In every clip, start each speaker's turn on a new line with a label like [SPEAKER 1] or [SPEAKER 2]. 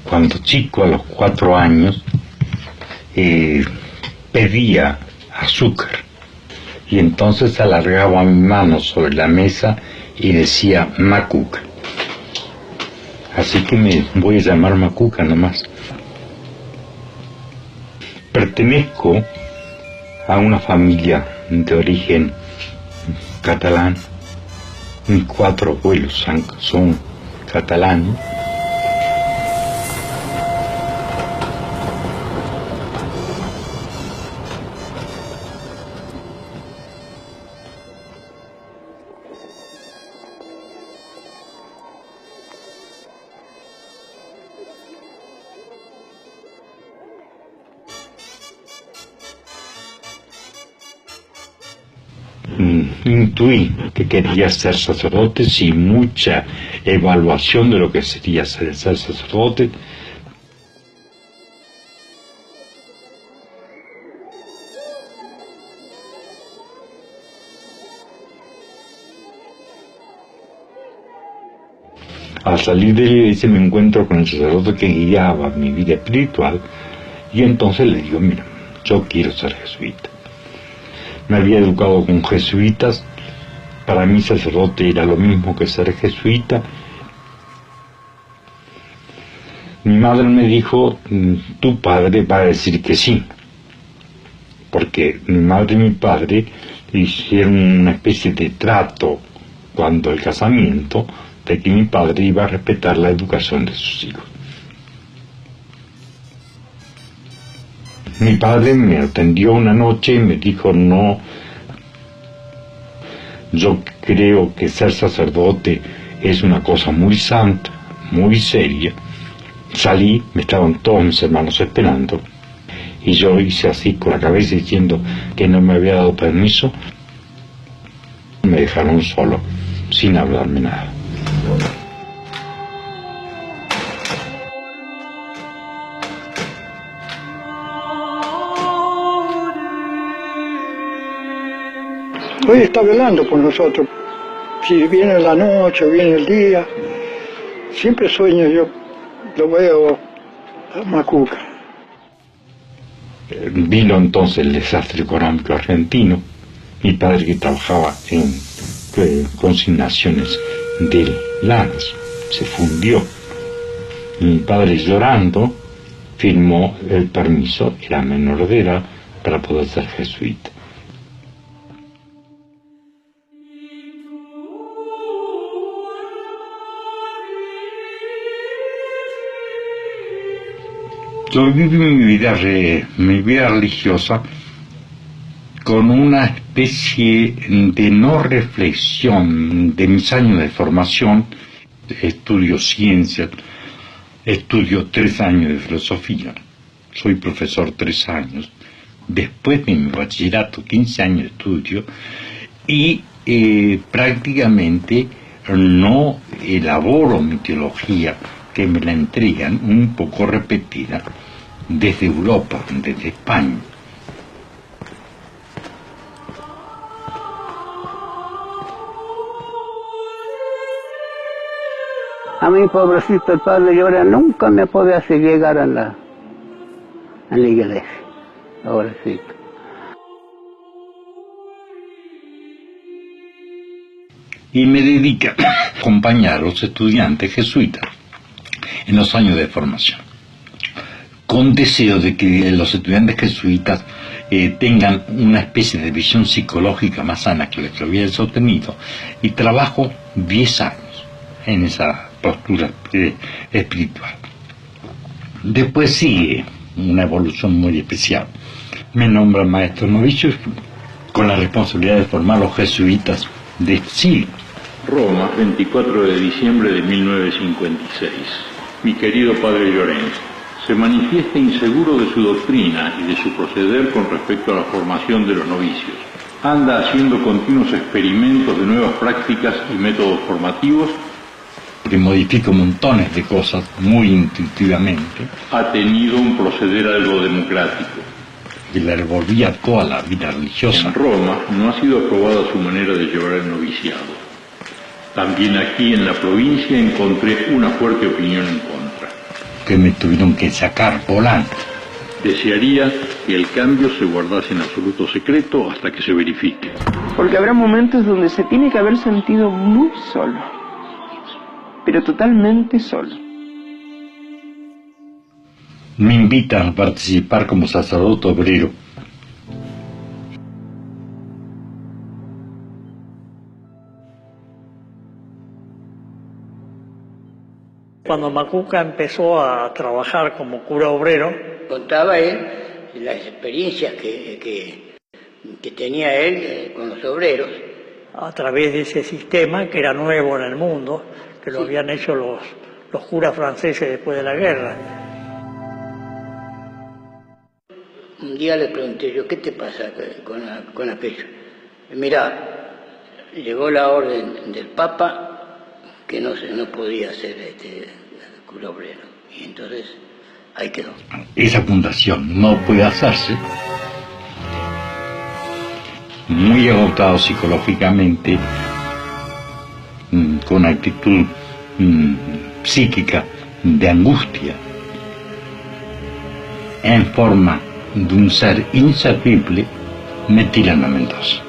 [SPEAKER 1] Cuando chico, a los 4 años, pedía azúcar y entonces alargaba mi mano sobre la mesa y decía Macuca. Así que me voy a llamar Macuca nomás. Pertenezco a una familia de origen catalán. Mis 4 abuelos son catalanes. Intuí que quería ser sacerdote sin mucha evaluación de lo que sería ser sacerdote. Al salir de la iglesia me encuentro con el sacerdote que guiaba mi vida espiritual y entonces le digo, mira, yo quiero ser jesuita. Me había educado con jesuitas, para mí sacerdote era lo mismo que ser jesuita. Mi madre me dijo, tu padre va a decir que sí, porque mi madre y mi padre hicieron una especie de trato cuando el casamiento, de que mi padre iba a respetar la educación de sus hijos. Mi padre me atendió una noche y me dijo, no, yo creo que ser sacerdote es una cosa muy santa, muy seria. Salí, me estaban todos mis hermanos esperando, y yo hice así con la cabeza diciendo que no me había dado permiso. Me dejaron solo, sin hablarme nada.
[SPEAKER 2] Hoy está velando por nosotros. Si viene la noche, viene el día, siempre sueño yo, lo veo a Macuca.
[SPEAKER 1] Vino entonces el desastre económico argentino. Mi padre, que trabajaba en consignaciones de lanas, se fundió. Mi padre, llorando, firmó el permiso, era menor de edad, para poder ser jesuita. Yo viví mi vida religiosa con una especie de no reflexión de mis años de formación. Estudio ciencias, estudio 3 años de filosofía, soy profesor 3 años, después de mi bachillerato 15 años de estudio, y prácticamente no elaboro mi teología, que me la entregan un poco repetida desde Europa, desde España.
[SPEAKER 3] A mí, pobrecito el padre Llora, nunca me podía hacer llegar a la iglesia, pobrecito.
[SPEAKER 1] Y me dedica a acompañar a los estudiantes jesuitas en los años de formación, con deseo de que los estudiantes jesuitas tengan una especie de visión psicológica más sana que la que había sostenido, y trabajo 10 años en esa postura espiritual. Después sigue una evolución muy especial. Me nombran maestro novicio con la responsabilidad de formar los jesuitas de Chile.
[SPEAKER 4] Roma, 24 de diciembre de 1956. Mi querido padre Llorens, se manifiesta inseguro de su doctrina y de su proceder con respecto a la formación de los novicios. Anda haciendo continuos experimentos de nuevas prácticas y métodos formativos.
[SPEAKER 1] Que modifica montones de cosas muy intuitivamente.
[SPEAKER 4] Ha tenido un proceder algo democrático.
[SPEAKER 1] Y le revolvía toda la vida religiosa.
[SPEAKER 4] En Roma no ha sido aprobada su manera de llevar el noviciado. También aquí en la provincia encontré una fuerte opinión en contra.
[SPEAKER 1] Que me tuvieron que sacar volando.
[SPEAKER 4] Desearía que el cambio se guardase en absoluto secreto hasta que se verifique.
[SPEAKER 5] Porque habrá momentos donde se tiene que haber sentido muy solo, pero totalmente solo.
[SPEAKER 1] Me invitan a participar como sacerdote obrero.
[SPEAKER 6] Cuando Macuca empezó a trabajar como cura obrero,
[SPEAKER 7] contaba él las experiencias que tenía él con los obreros.
[SPEAKER 6] A través de ese sistema que era nuevo en el mundo, que lo habían hecho los curas franceses después de la guerra.
[SPEAKER 7] Un día le pregunté yo, ¿qué te pasa con aquello? Mira, llegó la orden del Papa que no podía ser cura obrero. Y entonces ahí quedó.
[SPEAKER 1] Esa fundación no puede hacerse. Muy agotado psicológicamente, con actitud psíquica de angustia, en forma de un ser inservible, me tiran a Mendoza.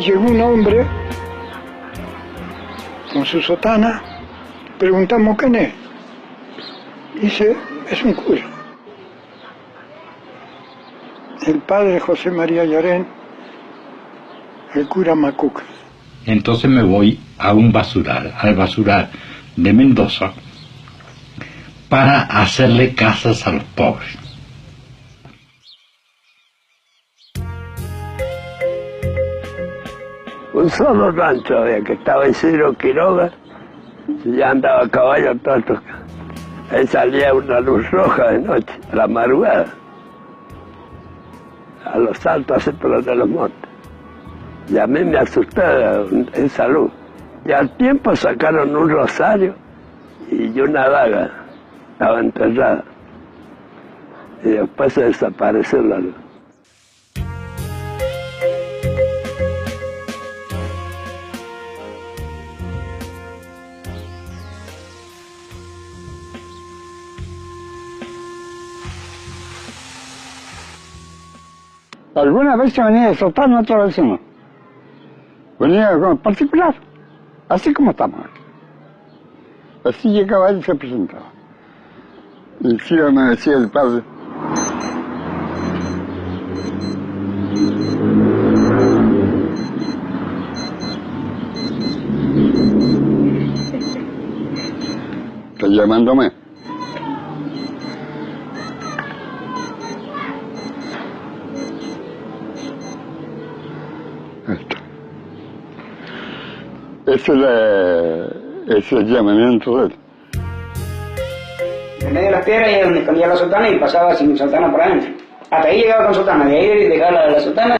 [SPEAKER 2] Llegó un hombre con su sotana, preguntamos quién es. Dice, es un cura. El padre José María Llorens, el cura Macuca.
[SPEAKER 1] Entonces me voy a un basural, al basural de Mendoza, para hacerle casas a los pobres.
[SPEAKER 3] Un solo rancho había que estaba en Isidro Quiroga, ya andaba a caballo todo. Ahí salía una luz roja de noche, a la madrugada, a los saltos así por de los montes. Y a mí me asustaba esa luz. Y al tiempo sacaron un rosario y una daga, estaba enterrada. Y después se desapareció la luz.
[SPEAKER 8] Alguna vez se venía de sotana, otra vez no. Venía como particular, así como estamos. Así llegaba él y se presentaba. Y sí, me decía el padre. Está llamándome. Ese es el llamamiento de él.
[SPEAKER 9] En medio de las piedras es donde escondía la sotana y pasaba sin sotana por adentro. Hasta ahí llegaba con sotana, de ahí dejaba la sotana.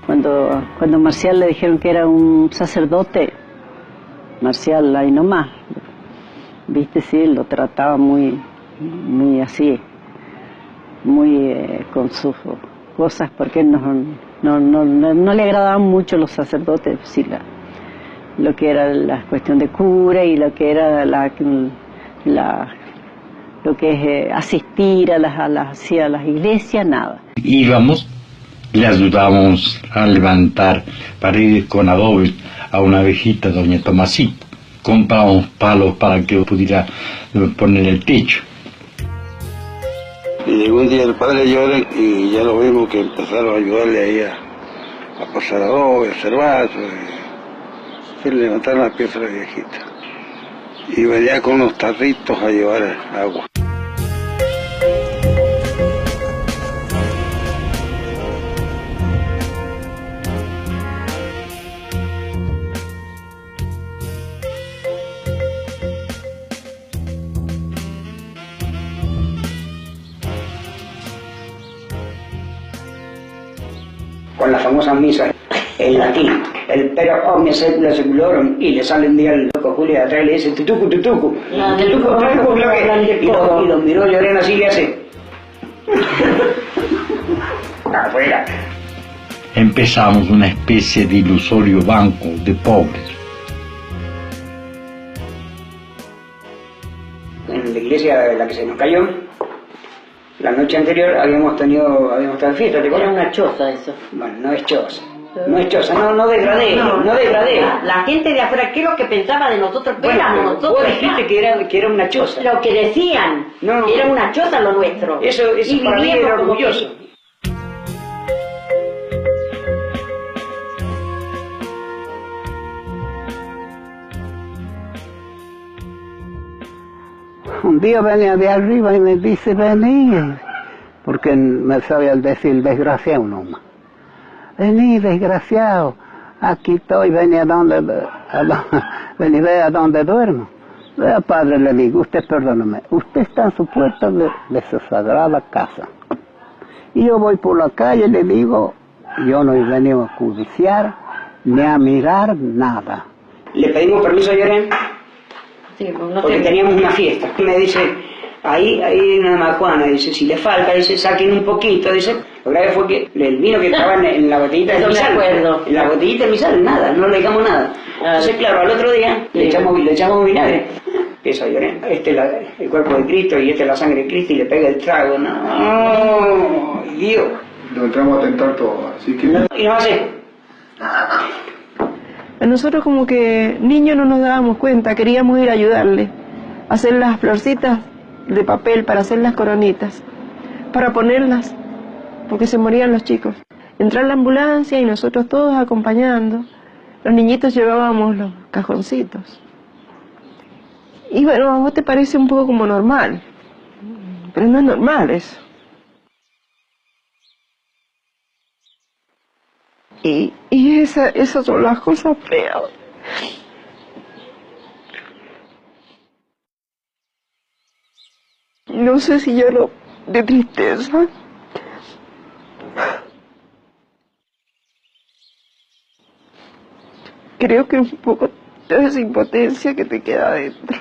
[SPEAKER 10] Cuando Marcial le dijeron que era un sacerdote, Marcial ahí nomás, viste, sí, lo trataba muy así, muy con sus cosas, porque no le agradaban mucho los sacerdotes, sí, lo que era la cuestión de cura y lo que era lo que es asistir a las iglesias, nada.
[SPEAKER 1] Íbamos, le ayudábamos a levantar paredes con adobe a una viejita, doña Tomasita. Comprábamos palos para que pudiera poner el techo.
[SPEAKER 11] Y llegó un día el padre Lloren y ya lo vimos que empezaron a ayudarle ahí a pasar adobe, a hacer vasos, y levantar las piezas de la viejita. Y venía con unos tarritos a llevar agua.
[SPEAKER 9] Con la famosa misa en latín, el pero omnia secula seculorum, y le sale un día el loco Julio de atrás y le dice tutucu, tutucu, y lo miró Llorén así y le hace afuera.
[SPEAKER 1] Empezamos una especie de ilusorio banco de pobres.
[SPEAKER 9] En la iglesia de la que se nos cayó, la noche anterior habíamos estado en fiesta, ¿te acuerdas?
[SPEAKER 10] Era una choza eso.
[SPEAKER 9] Bueno, no es choza. No es choza, no degradé, no degradé.
[SPEAKER 10] La gente de afuera, ¿qué es lo que pensaba de nosotros?
[SPEAKER 9] Bueno,
[SPEAKER 10] éramos nosotros.
[SPEAKER 9] vos dijiste que era una choza.
[SPEAKER 10] Lo que decían,
[SPEAKER 9] no,
[SPEAKER 10] era una choza lo nuestro.
[SPEAKER 9] Eso para mí era orgulloso.
[SPEAKER 8] Un día venía de arriba y me dice, vení, porque me sabía decir desgraciado nomás. Vení, desgraciado, aquí estoy, vení a donde duermo. Vea, padre, le digo, usted perdóname, usted está en su puerta de su sagrada casa. Y yo voy por la calle y le digo, yo no he venido a codiciar ni a mirar nada.
[SPEAKER 9] Le pedimos permiso a Llorén. Sí, pues porque teníamos una fiesta. Me dice, ahí una marihuana, dice, si le falta, dice, saquen un poquito, dice. Lo grave fue que el vino que estaba en la botellita de misal, en la botellita de misal, nada, no le dejamos nada. Entonces, claro, al otro día le echamos vinagre. Eso, Llorén, el cuerpo de Cristo y la sangre de Cristo, y le pega el trago, no, Dios.
[SPEAKER 12] Lo entramos a tentar todo, así que...
[SPEAKER 9] Y no hace.
[SPEAKER 5] A nosotros como que niños no nos dábamos cuenta, queríamos ir a ayudarle, a hacer las florcitas de papel para hacer las coronitas, para ponerlas, porque se morían los chicos. Entrar a la ambulancia y nosotros todos acompañando, los niñitos llevábamos los cajoncitos. Y bueno, a vos te parece un poco como normal, pero no es normal eso. Y esas son las cosas feas. No sé si lloro de tristeza. Creo que es un poco de esa impotencia que te queda adentro.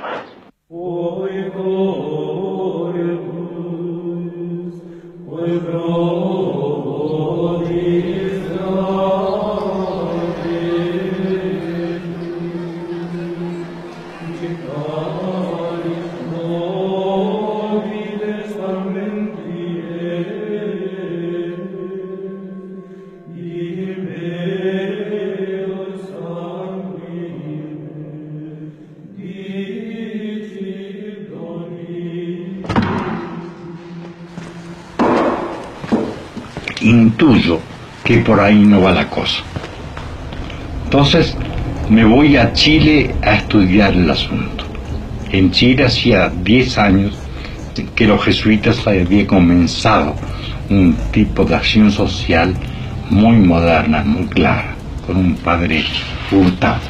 [SPEAKER 1] Intuyo que por ahí no va la cosa. Entonces me voy a Chile a estudiar el asunto. En Chile hacía 10 años que los jesuitas habían comenzado un tipo de acción social muy moderna, muy clara, con un padre Hurtado.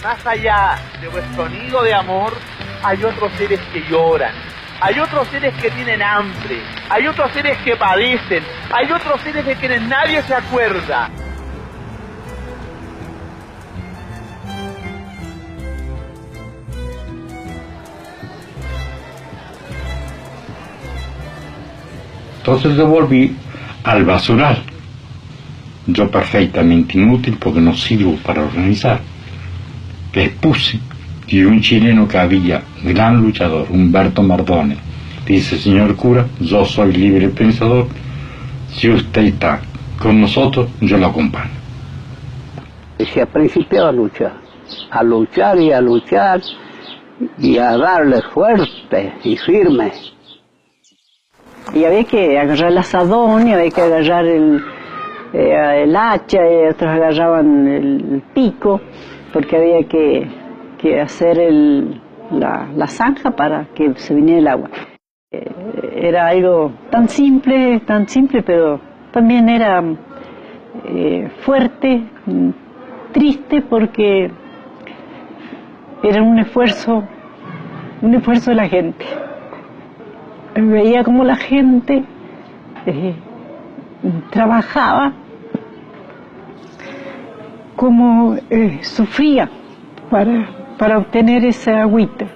[SPEAKER 13] más allá de vuestro nido de amor, hay otros seres que lloran, hay otros seres que tienen hambre, hay otros seres que padecen, hay otros seres de quienes nadie se acuerda.
[SPEAKER 1] Entonces devolví al basural. Yo perfectamente inútil porque no sirvo para organizar. Les puse, y un chileno que había, gran luchador, Humberto Mardones, dice: señor cura, yo soy libre pensador, si usted está con nosotros, yo lo acompaño.
[SPEAKER 3] Y se principió a luchar y a luchar, y a darle fuerte y firme.
[SPEAKER 10] Y había que agarrar el asadón, y había que agarrar el hacha, y otros agarraban el pico, porque había que hacer la zanja para que se viniera el agua. Era algo tan simple, pero también era fuerte, triste, porque era un esfuerzo de la gente. Veía como la gente trabajaba, como sufría para obtener esa agüita.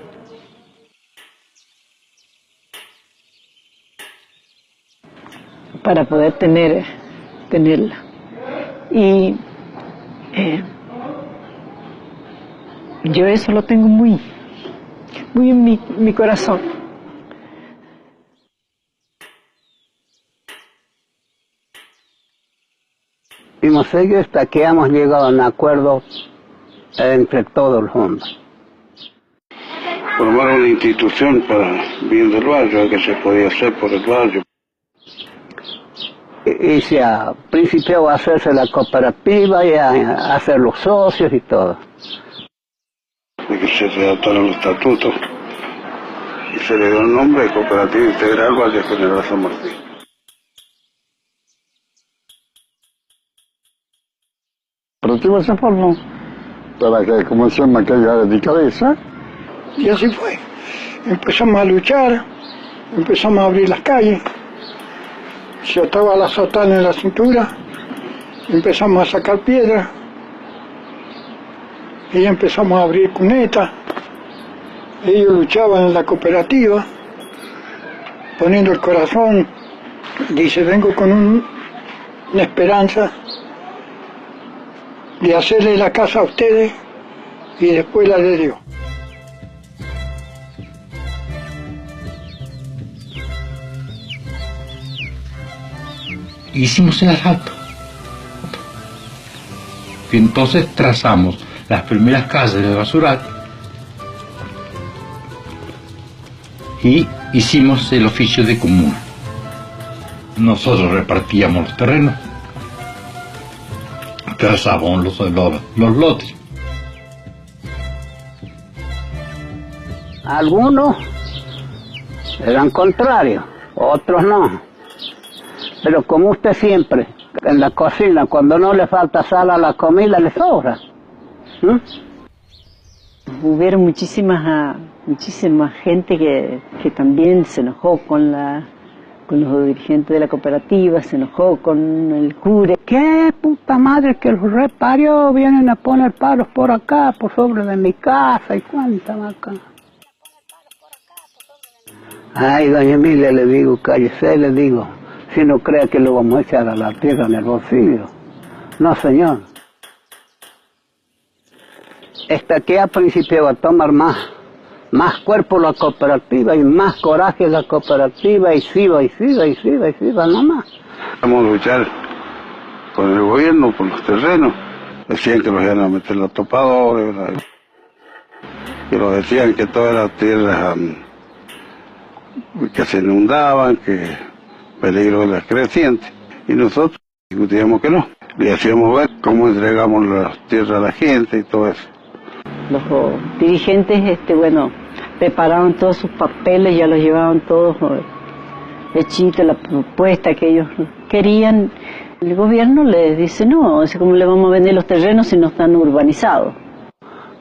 [SPEAKER 10] Para poder tenerla. Y yo eso lo tengo muy en mi corazón.
[SPEAKER 3] Hemos seguido hasta que hemos llegado a un acuerdo entre todos los hombres.
[SPEAKER 11] Formar una institución para bien del barrio, que se podía hacer por el barrio.
[SPEAKER 3] Y se ha principiado a hacerse la cooperativa y a hacer los socios y todo.
[SPEAKER 11] De que se redactaron los estatutos y se le dio el nombre de Cooperativa Integral Valle General San Martín.
[SPEAKER 8] Cooperativa se formó para que, como se llama, que haya delicadeza.
[SPEAKER 2] Y así fue. Empezamos a luchar, empezamos a abrir las calles, se ataba la sotana en la cintura, empezamos a sacar piedras, y empezamos a abrir cunetas. Ellos luchaban en la cooperativa, poniendo el corazón. Dice: vengo con una esperanza de hacerle la casa a ustedes y después la de Dios.
[SPEAKER 1] Hicimos el asfalto. Y entonces trazamos las primeras casas del basural y hicimos el oficio de comuna. Nosotros repartíamos los terrenos, trazábamos los lotes.
[SPEAKER 3] Algunos eran contrarios, otros no. Pero como usted siempre, en la cocina, cuando no le falta sal a la comida, le sobra.
[SPEAKER 10] Hubieron muchísima gente que también se enojó con los dirigentes de la cooperativa, se enojó con el cura.
[SPEAKER 3] ¡Qué puta madre que los reparió! Vienen a poner palos por acá, por sobre de mi casa, y cuánta vaca. Ay, doña Emilia, le digo, cállese, le digo, si no crea que lo vamos a echar a la tierra en el bolsillo. No, señor. Esta que ha principiado a tomar más cuerpo la cooperativa y más coraje la cooperativa, y siga, nada más.
[SPEAKER 11] Vamos a luchar con el gobierno, por los terrenos. Decían que los iban a meter los topadores, ¿verdad? Que los decían que todas las tierras que se inundaban, que peligro de las crecientes. Y nosotros discutíamos que no. Le hacíamos ver cómo entregamos las tierras a la gente y todo eso.
[SPEAKER 10] Los dirigentes, preparaban todos sus papeles, ya los llevaban todos hechitos, la propuesta que ellos querían. El gobierno les dice: no, ¿cómo le vamos a vender los terrenos si no están urbanizados?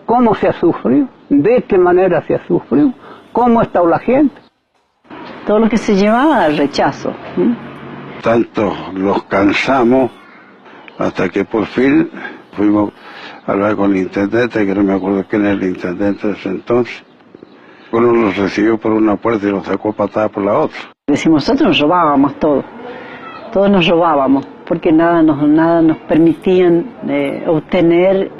[SPEAKER 3] cómo se ha sufrido, de qué manera se ha sufrido, cómo ha estado la gente.
[SPEAKER 10] Todo lo que se llevaba al rechazo.
[SPEAKER 11] Tanto los cansamos hasta que por fin fuimos a hablar con el intendente, que no me acuerdo quién era el intendente de ese entonces. Uno los recibió por una puerta y los sacó patada por la otra.
[SPEAKER 10] Decimos, nosotros nos robábamos todo, todos nos robábamos, porque nada nos permitían obtener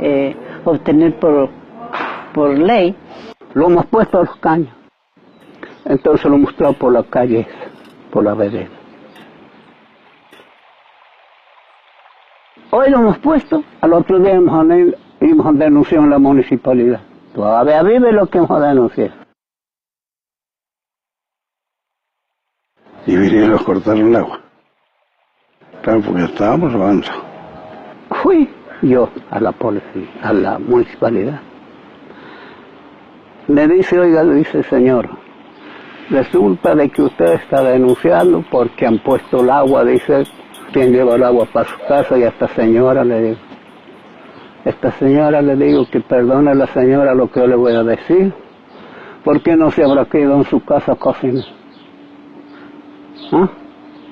[SPEAKER 10] por ley.
[SPEAKER 3] Lo hemos puesto a los caños, entonces lo hemos mostrado por la calle, por la vereda. Hoy lo hemos puesto, al otro día hemos denunciado en la municipalidad. Todavía vive lo que hemos denunciado.
[SPEAKER 11] Y vinieron a cortar el agua. Claro, porque estábamos robando.
[SPEAKER 3] Fui yo a la policía, a la municipalidad. Me dice, oiga, dice, señor, resulta de que usted está denunciando porque han puesto el agua, dice, quien lleva el agua para su casa, y a esta señora le digo que perdone a la señora lo que yo le voy a decir, porque no se habrá quedado en su casa a cocinar. ¿Ah?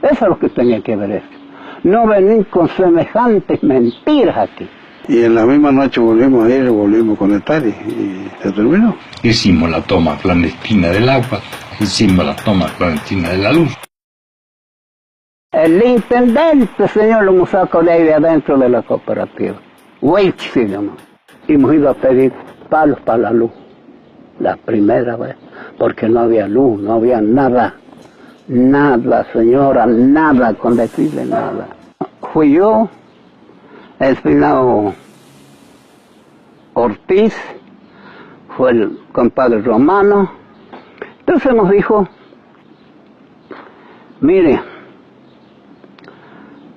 [SPEAKER 3] Eso es lo que tenía que ver esto. No venir con semejantes mentiras aquí.
[SPEAKER 11] Y en la misma noche volvimos a ir, volvimos a conectar y se terminó.
[SPEAKER 1] Hicimos la toma clandestina del agua, hicimos la toma clandestina de la luz.
[SPEAKER 3] El intendente, señor, lo hemos sacado de ahí de adentro de la cooperativa. Welch se llama. Hemos ido a pedir palos para la luz. La primera vez, porque no había luz, no había nada. Nada, señora, nada, con decirle nada. Fui yo, el finado Ortiz, fue el compadre Romano. Entonces nos dijo, mire,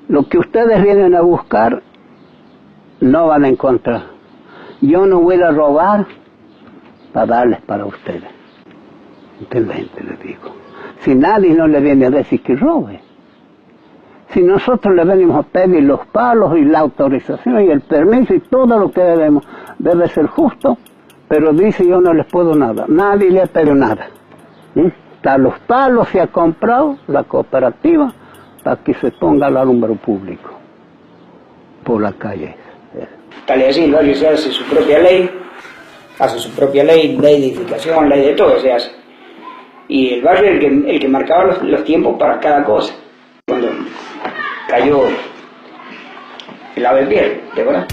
[SPEAKER 3] lo que ustedes vienen a buscar no van a encontrar. Yo no voy a robar para darles para ustedes. Intendente, le digo. Si nadie no le viene a decir que robe. Si nosotros le venimos a pedir los palos y la autorización y el permiso y todo lo que debemos, debe ser justo, pero dice yo no les puedo nada. Nadie le ha pedido nada. A los palos se ha comprado la cooperativa para que se ponga el alumbro público por la calle.
[SPEAKER 9] Tal y así el barrio se hace su propia ley de edificación, ley de todo se hace. Y el barrio es el que marcaba los tiempos para cada cosa. Cuando cayó el ave piel, ¿te acuerdas?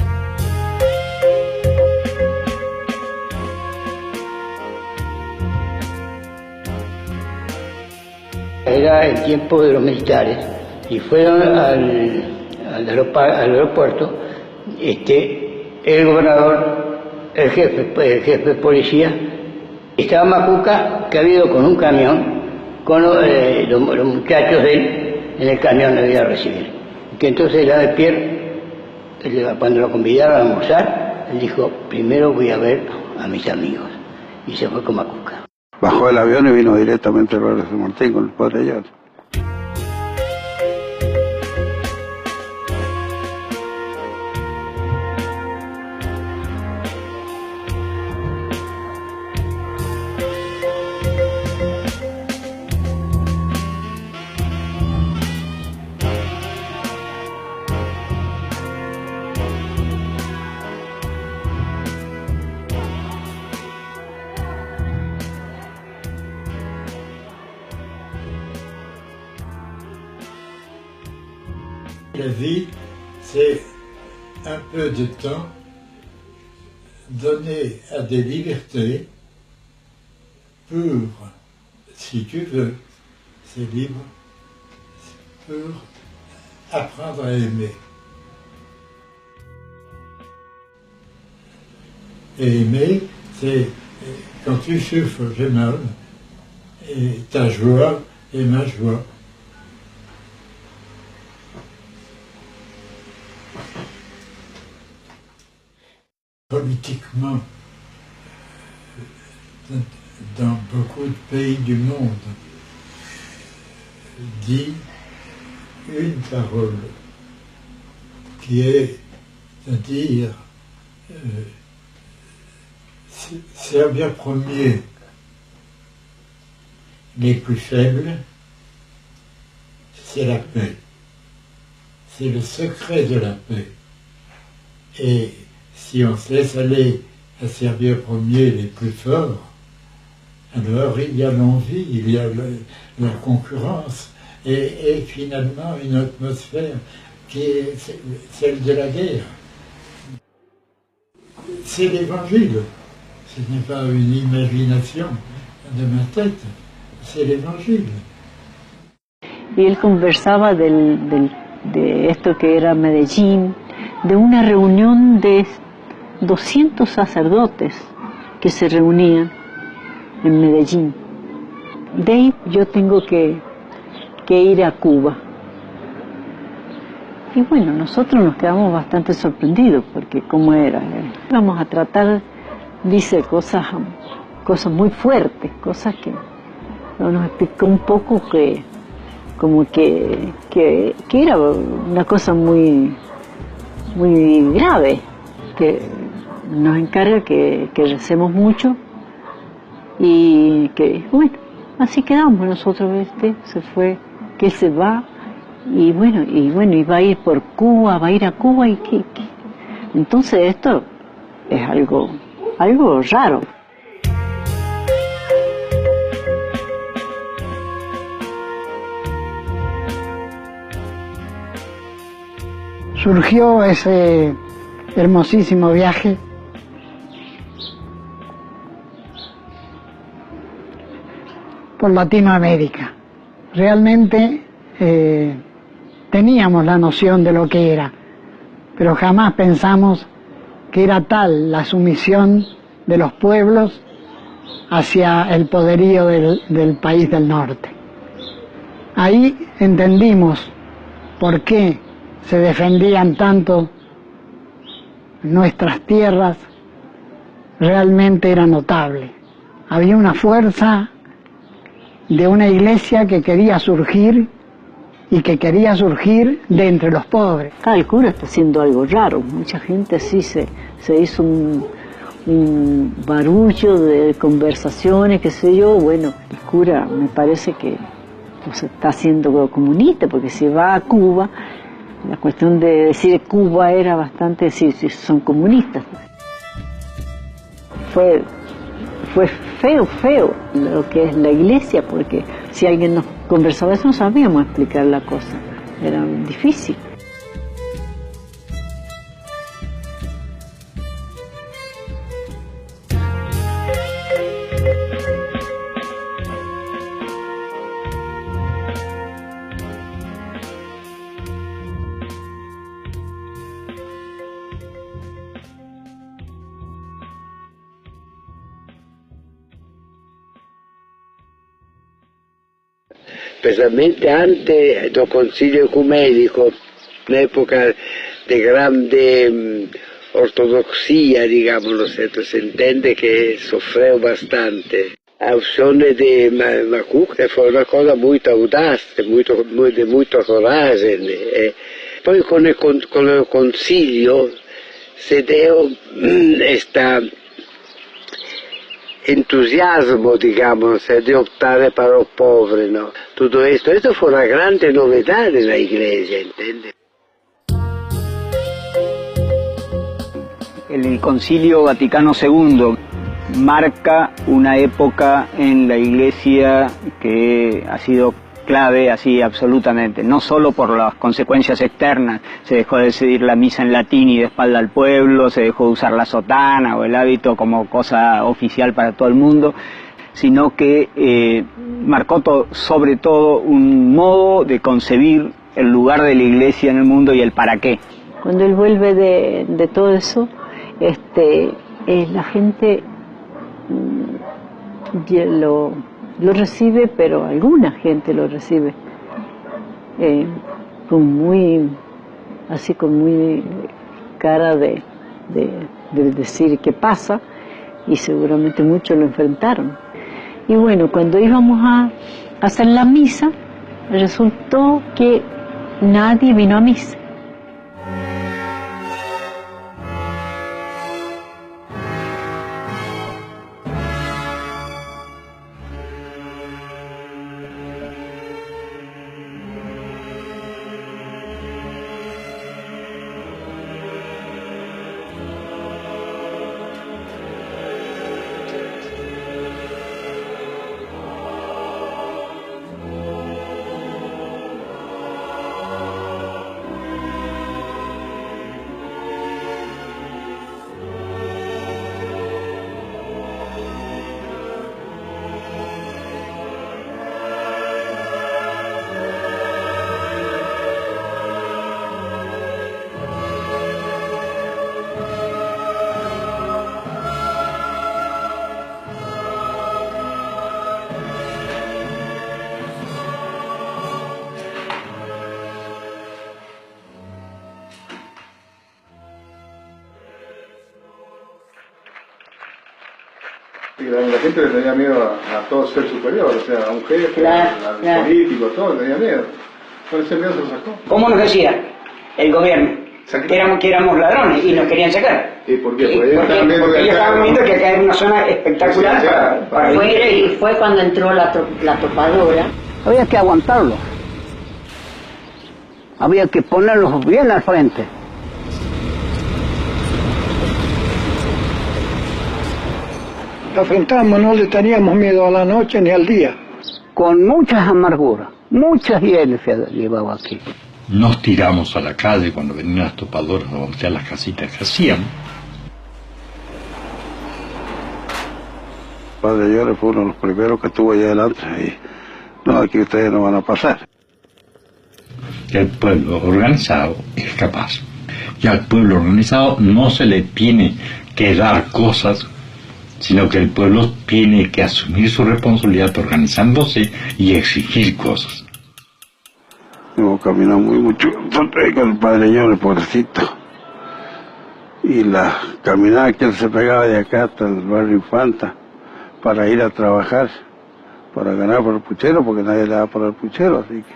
[SPEAKER 7] Era el tiempo de los militares y fueron al aeropuerto, el gobernador, el jefe de policía, estaba Macuca, que ha ido con un camión, con los muchachos de él, en el camión le iba a recibir. Que entonces el ave Pierre, cuando lo convidaron a almorzar, él dijo, primero voy a ver a mis amigos. Y se fue con Macuca.
[SPEAKER 11] Bajó el avión y vino directamente al barrio de San Martín con el padre Ayala.
[SPEAKER 14] La vie, c'est un peu de temps donné à des libertés pour, si tu veux, c'est libre, pour apprendre à aimer. Et aimer, c'est quand tu souffres, j'ai mal, et ta joie est ma joie. Politiquement, dans beaucoup de pays du monde, dit une parole qui est de dire servir premier les plus faibles, c'est la paix. C'est le secret de la paix. Et si on se laisse aller à servir premier les plus forts, alors il y a l'envie, il y a la concurrence et finalement une atmosphère qui est celle de la guerre. C'est l'Évangile, ce n'est pas une imagination de ma tête, c'est l'Évangile.
[SPEAKER 10] Y él conversaba de esto que era Medellín, de una reunión de 200 sacerdotes que se reunían en Medellín. Dave, yo tengo que ir a Cuba. Y bueno, nosotros nos quedamos bastante sorprendidos, porque ¿cómo era? Vamos a tratar, dice, cosas muy fuertes, cosas que nos explicó un poco que era una cosa muy grave, que nos encarga que recemos mucho y que, bueno, así quedamos nosotros, se fue, que se va, y bueno, y va a ir por Cuba, va a ir a Cuba, y ¿qué? Entonces esto es algo raro.
[SPEAKER 2] Surgió ese hermosísimo viaje por Latinoamérica. Realmente teníamos la noción de lo que era, pero jamás pensamos que era tal la sumisión de los pueblos hacia el poderío del país del norte. Ahí entendimos por qué se defendían tanto nuestras tierras. Realmente era notable. Había una fuerza de una iglesia que quería surgir, y que quería surgir de entre los pobres.
[SPEAKER 10] El cura está haciendo algo raro. Mucha gente sí se hizo un barullo de conversaciones, qué sé yo. Bueno, el cura me parece que se está haciendo comunista, porque si va a Cuba, la cuestión de decir Cuba era bastante decir si son comunistas. Fue feo lo que es la iglesia, porque si alguien nos conversaba eso no sabíamos explicar la cosa, era difícil.
[SPEAKER 3] Specialmente antes del Concilio Ecumenico, un'epoca di grande ortodoxia, digámoslo, se entiende que sufrió bastante. La opción de Macuca fue una cosa muy audaz, de mucho coraje. Poi con el Concilio se dio esta entusiasmo, digamos, de optar para los pobres, ¿no? Todo esto fue una grande novedad en la Iglesia, ¿entiendes?
[SPEAKER 15] El Concilio Vaticano II marca una época en la Iglesia que ha sido clave, así absolutamente, no solo por las consecuencias externas, se dejó de decidir la misa en latín y de espalda al pueblo, se dejó de usar la sotana o el hábito como cosa oficial para todo el mundo, sino que marcó sobre todo un modo de concebir el lugar de la Iglesia en el mundo y el para qué.
[SPEAKER 10] Cuando él vuelve de todo eso, la gente lo recibe, pero alguna gente lo recibe con muy cara de decir qué pasa, y seguramente muchos lo enfrentaron. Y bueno, cuando íbamos a hacer la misa, resultó que nadie vino a misa.
[SPEAKER 12] la gente le tenía miedo a todo ser superior, o sea, a un jefe,
[SPEAKER 9] Claro,
[SPEAKER 12] al
[SPEAKER 9] claro.
[SPEAKER 12] político, a todo, le tenía miedo. Con ese miedo se lo sacó.
[SPEAKER 9] ¿Cómo nos decía el gobierno? Que éramos ladrones y nos querían sacar.
[SPEAKER 12] ¿Y por qué?
[SPEAKER 9] Porque ellos estaban viendo que acá era una zona espectacular para vivir.
[SPEAKER 16] Fue cuando entró la topadora.
[SPEAKER 10] Había que aguantarlo. Había que ponerlos bien al frente.
[SPEAKER 2] La enfrentamos, no le teníamos miedo a la noche ni al día.
[SPEAKER 10] Con muchas amarguras, muchas hieles se llevaba aquí.
[SPEAKER 1] Nos tiramos a la calle cuando venían las topadoras a voltear las casitas que hacían.
[SPEAKER 11] Padre Llores fue uno de los primeros que estuvo allá adelante y no, aquí ustedes no van a pasar.
[SPEAKER 1] El pueblo organizado es capaz. Y al pueblo organizado no se le tiene que dar cosas, sino que el pueblo tiene que asumir su responsabilidad organizándose y exigir cosas.
[SPEAKER 11] Hemos caminado mucho con el Padre Llores, pobrecito. Y la caminada que él se pegaba de acá hasta el barrio Infanta para ir a trabajar, para ganar por el puchero, porque nadie le daba por el puchero, así que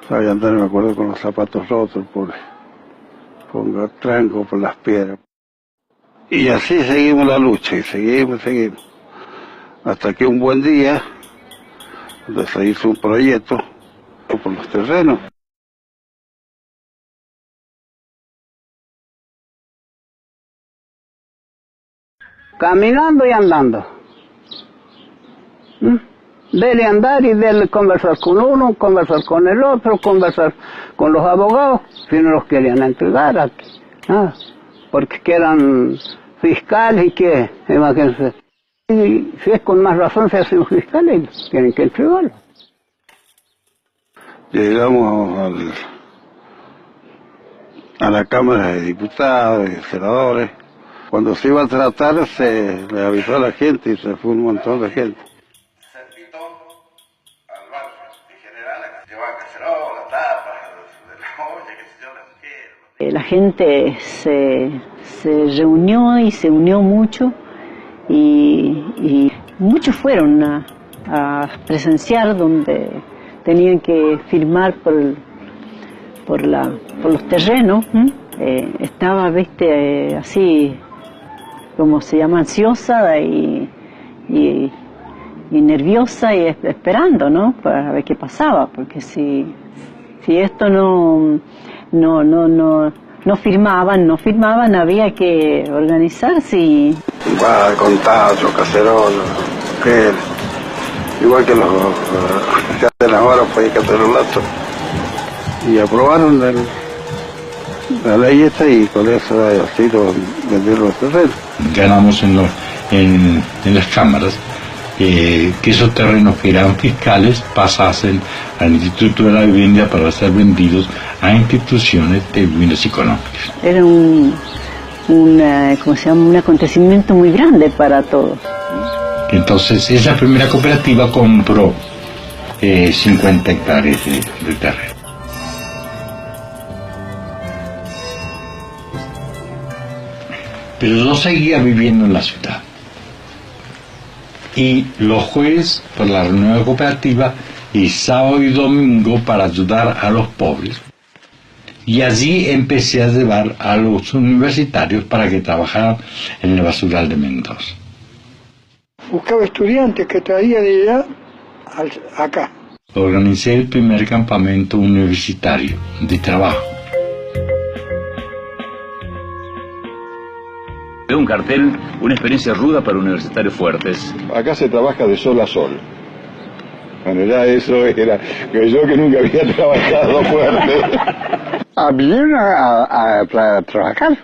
[SPEAKER 11] sabía andar, me acuerdo, con los zapatos rotos por tranco, por las piedras. Y así seguimos la lucha, y seguimos. Hasta que un buen día, donde se hizo un proyecto por los terrenos.
[SPEAKER 10] Caminando y andando. Dele andar y dele conversar con uno, conversar con el otro, conversar con los abogados, si no los querían entregar aquí. Porque que eran fiscales y que, imagínense. Y si es con más razón se hacen fiscales, tienen que entregarlo.
[SPEAKER 11] Llegamos a la Cámara de Diputados y Senadores. Cuando se iba a tratar, se le avisó a la gente y se fue un montón de gente.
[SPEAKER 17] Se invitó al barrio en general a que llevaban cacerolas, tapas, de la olla, que se yo las
[SPEAKER 10] La gente se reunió y se unió mucho y muchos fueron a presenciar donde tenían que firmar por los terrenos. Estaba, así como se llama, ansiosa y nerviosa y esperando, ¿no? Para ver qué pasaba, porque si esto no firmaban, había que organizarse y...
[SPEAKER 11] Va con tazos, cacerolas, mujeres, igual que los que hacen ahora, pues hay que hacer un lazo. Y aprobaron la ley esta y con eso así vendieron los terrenos.
[SPEAKER 1] Ganamos en las cámaras que esos terrenos que eran fiscales pasasen al Instituto de la Vivienda para ser vendidos a instituciones de viviendas económicas.
[SPEAKER 10] Era un acontecimiento muy grande para todos.
[SPEAKER 1] Entonces esa primera cooperativa compró 50 hectáreas de terreno. Pero yo seguía viviendo en la ciudad. Y los jueves por la reunión de cooperativa y sábado y domingo para ayudar a los pobres. Y allí empecé a llevar a los universitarios para que trabajaran en el basural de Mendoza.
[SPEAKER 2] Buscaba estudiantes que traía de allá acá.
[SPEAKER 1] Organicé el primer campamento universitario de trabajo.
[SPEAKER 18] Veo un cartel, una experiencia ruda para universitarios fuertes.
[SPEAKER 12] Acá se trabaja de sol a sol. Bueno, ya eso era que yo que nunca había trabajado fuerte.
[SPEAKER 8] Vinieron a trabajar,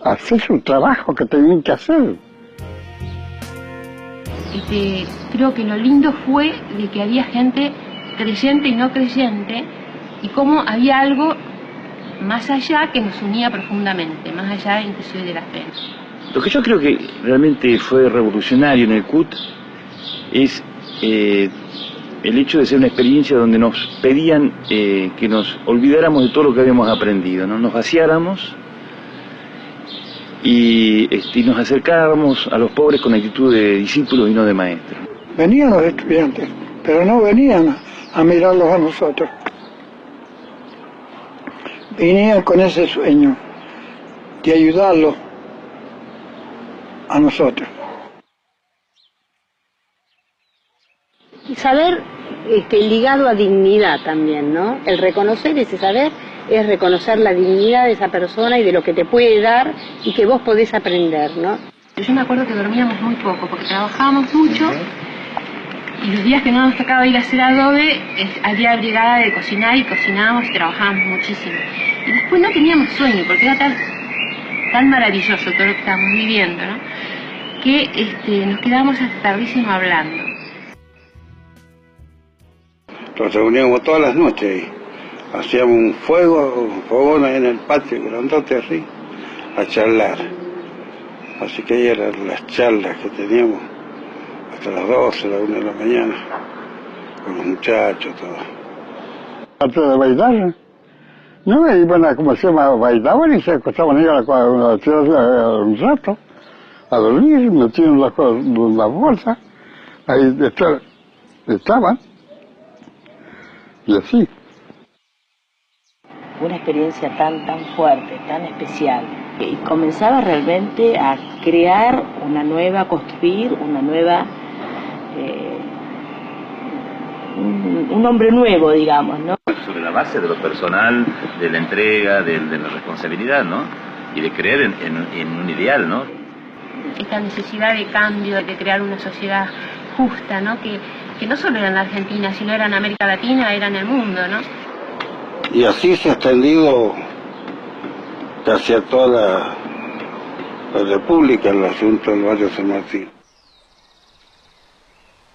[SPEAKER 8] a hacer su trabajo que tenían que hacer.
[SPEAKER 19] Creo que lo lindo fue de que había gente creyente y no creyente, y cómo había algo más allá que nos unía profundamente, más allá inclusive de la fe.
[SPEAKER 18] Lo que yo creo que realmente fue revolucionario en el CUT es el hecho de ser una experiencia donde nos pedían que nos olvidáramos de todo lo que habíamos aprendido, ¿no? Nos vaciáramos y nos acercábamos a los pobres con actitud de discípulos y no de maestros.
[SPEAKER 2] Venían los estudiantes, pero no venían a mirarlos a nosotros. Venían con ese sueño de ayudarlos a nosotros.
[SPEAKER 16] Y saber ligado a dignidad también, ¿no? El reconocer ese saber es reconocer la dignidad de esa persona y de lo que te puede dar y que vos podés aprender, ¿no?
[SPEAKER 19] Yo me acuerdo que dormíamos muy poco porque trabajábamos mucho y los días que no nos tocaba ir a hacer adobe había brigada de cocinar y cocinábamos y trabajábamos muchísimo. Y después no teníamos sueño porque era tan maravilloso todo lo que estábamos viviendo, ¿no? Que nos quedábamos hasta tardísimo hablando.
[SPEAKER 11] Nos reuníamos todas las noches y hacíamos un fogón ahí en el patio, grandote así, a charlar. Así que ahí eran las charlas que teníamos hasta las 12, las 1 de la mañana, con los muchachos, todo.
[SPEAKER 8] Antes de bailar, no, iban a, como se llama, bailaban y se acostaban ahí a un rato, a dormir, metían las bolsas, ahí estaban, y así.
[SPEAKER 16] Una experiencia tan fuerte, tan especial. Y comenzaba realmente a crear una nueva, a construir una nueva, un hombre nuevo, digamos, ¿no?
[SPEAKER 18] Sobre la base de lo personal, de la entrega, de la responsabilidad, ¿no? Y de creer en un ideal, ¿no?
[SPEAKER 19] Esta necesidad de cambio, de crear una sociedad justa, ¿no? Que no solo era en la Argentina, sino era en América Latina, era en el mundo, ¿no?
[SPEAKER 11] Y así se ha extendido casi a toda la República el asunto del barrio San Martín.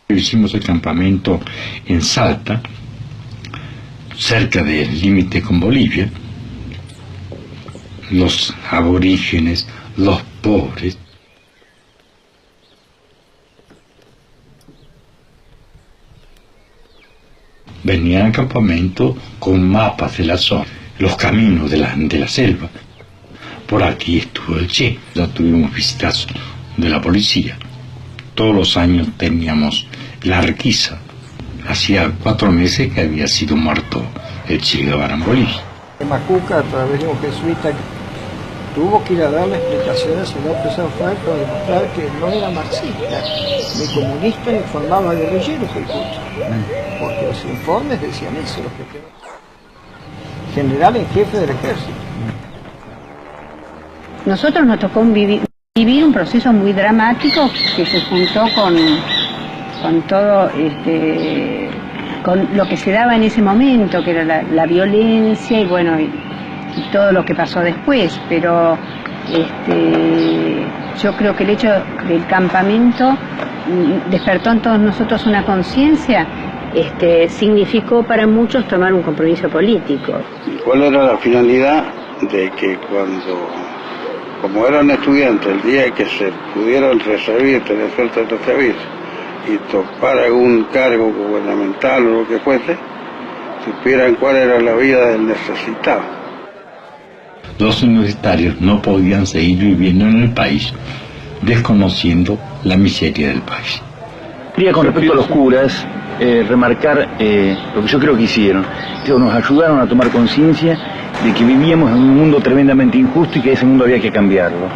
[SPEAKER 1] Hicimos el campamento en Salta, cerca del límite con Bolivia. Los aborígenes, los pobres, venían al campamento con mapas de la zona, los caminos de la selva. Por aquí estuvo el Che, ya tuvimos visitas de la policía. Todos los años teníamos la requisa. Hacía 4 meses que había sido muerto el Che Guevara en Bolivia.
[SPEAKER 2] Macuca, a través de un jesuita, tuvo que ir a darle explicaciones a López Alfaro para demostrar que no era marxista, ni comunista, ni formaba guerrilleros el CUT. Porque los informes decían eso, los que general en jefe del ejército.
[SPEAKER 16] Nosotros nos tocó vivir un proceso muy dramático que se juntó con todo con lo que se daba en ese momento, que era la violencia y bueno, y todo lo que pasó después, pero yo creo que el hecho del campamento despertó en todos nosotros una conciencia, significó para muchos tomar un compromiso político.
[SPEAKER 11] ¿Cuál era la finalidad de que como eran estudiantes, el día que se pudieran recibir, tener suerte de recibirse, y topar algún cargo gubernamental o lo que fuese, supieran cuál era la vida del necesitado?
[SPEAKER 1] Los universitarios no podían seguir viviendo en el país, desconociendo la miseria del país.
[SPEAKER 18] Quería, con respecto a los curas, remarcar lo que yo creo que hicieron. Nos ayudaron a tomar conciencia de que vivíamos en un mundo tremendamente injusto y que ese mundo había que cambiarlo.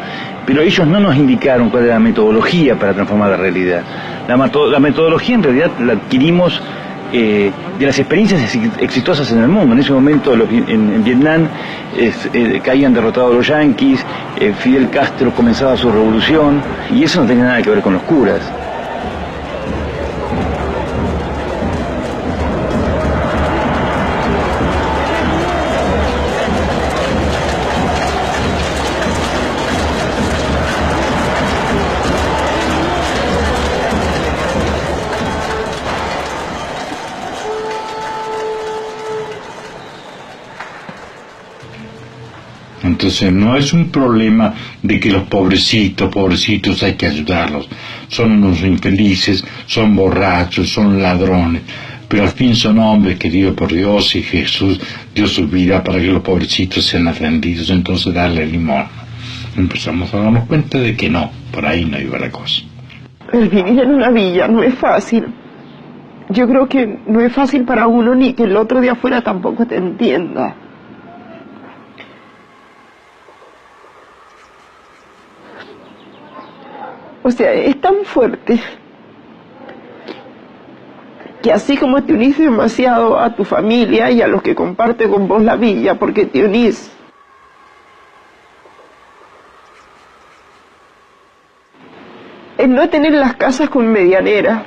[SPEAKER 18] Pero ellos no nos indicaron cuál era la metodología para transformar la realidad. La metodología en realidad la adquirimos de las experiencias exitosas en el mundo. En ese momento en Vietnam caían derrotados los yanquis, Fidel Castro comenzaba su revolución y eso no tenía nada que ver con los curas.
[SPEAKER 1] Entonces no es un problema de que los pobrecitos hay que ayudarlos. Son unos infelices, son borrachos, son ladrones, pero al fin son hombres queridos por Dios y Jesús dio su vida para que los pobrecitos sean atendidos, entonces darle limón. empezamos a darnos cuenta de que no, por ahí no iba la cosa.
[SPEAKER 5] El vivir en una villa no es fácil. Yo creo que no es fácil para uno ni que el otro de afuera tampoco te entienda. O sea, es tan fuerte que así como te unís demasiado a tu familia y a los que comparte con vos la villa, porque te unís en no tener las casas con medianera.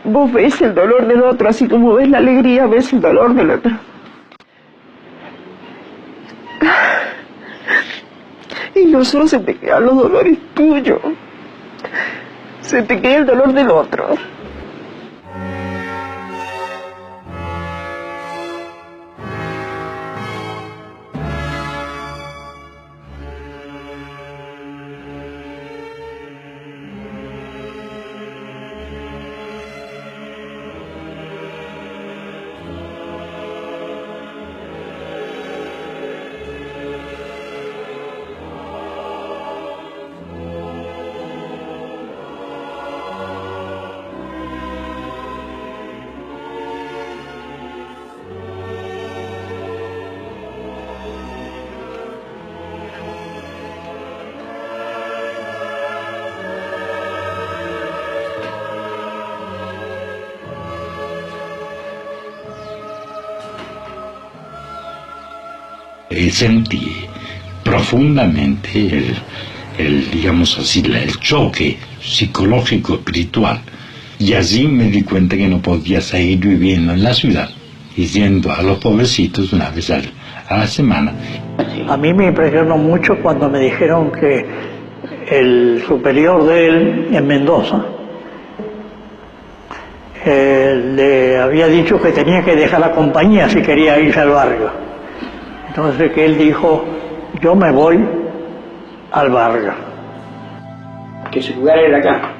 [SPEAKER 5] Vos ves el dolor del otro, así como ves la alegría, ves el dolor del otro. Y no solo se te quedan los dolores tuyos, se te queda el dolor del otro.
[SPEAKER 1] Sentí profundamente digamos así, el choque psicológico espiritual, y allí me di cuenta que no podía seguir viviendo en la ciudad y yendo a los pobrecitos una vez a la semana.
[SPEAKER 6] A mí me impresionó mucho cuando me dijeron que el superior de él en Mendoza le había dicho que tenía que dejar la compañía si quería irse al barrio. Entonces que él dijo, yo me voy al barrio.
[SPEAKER 9] Que su lugar era acá.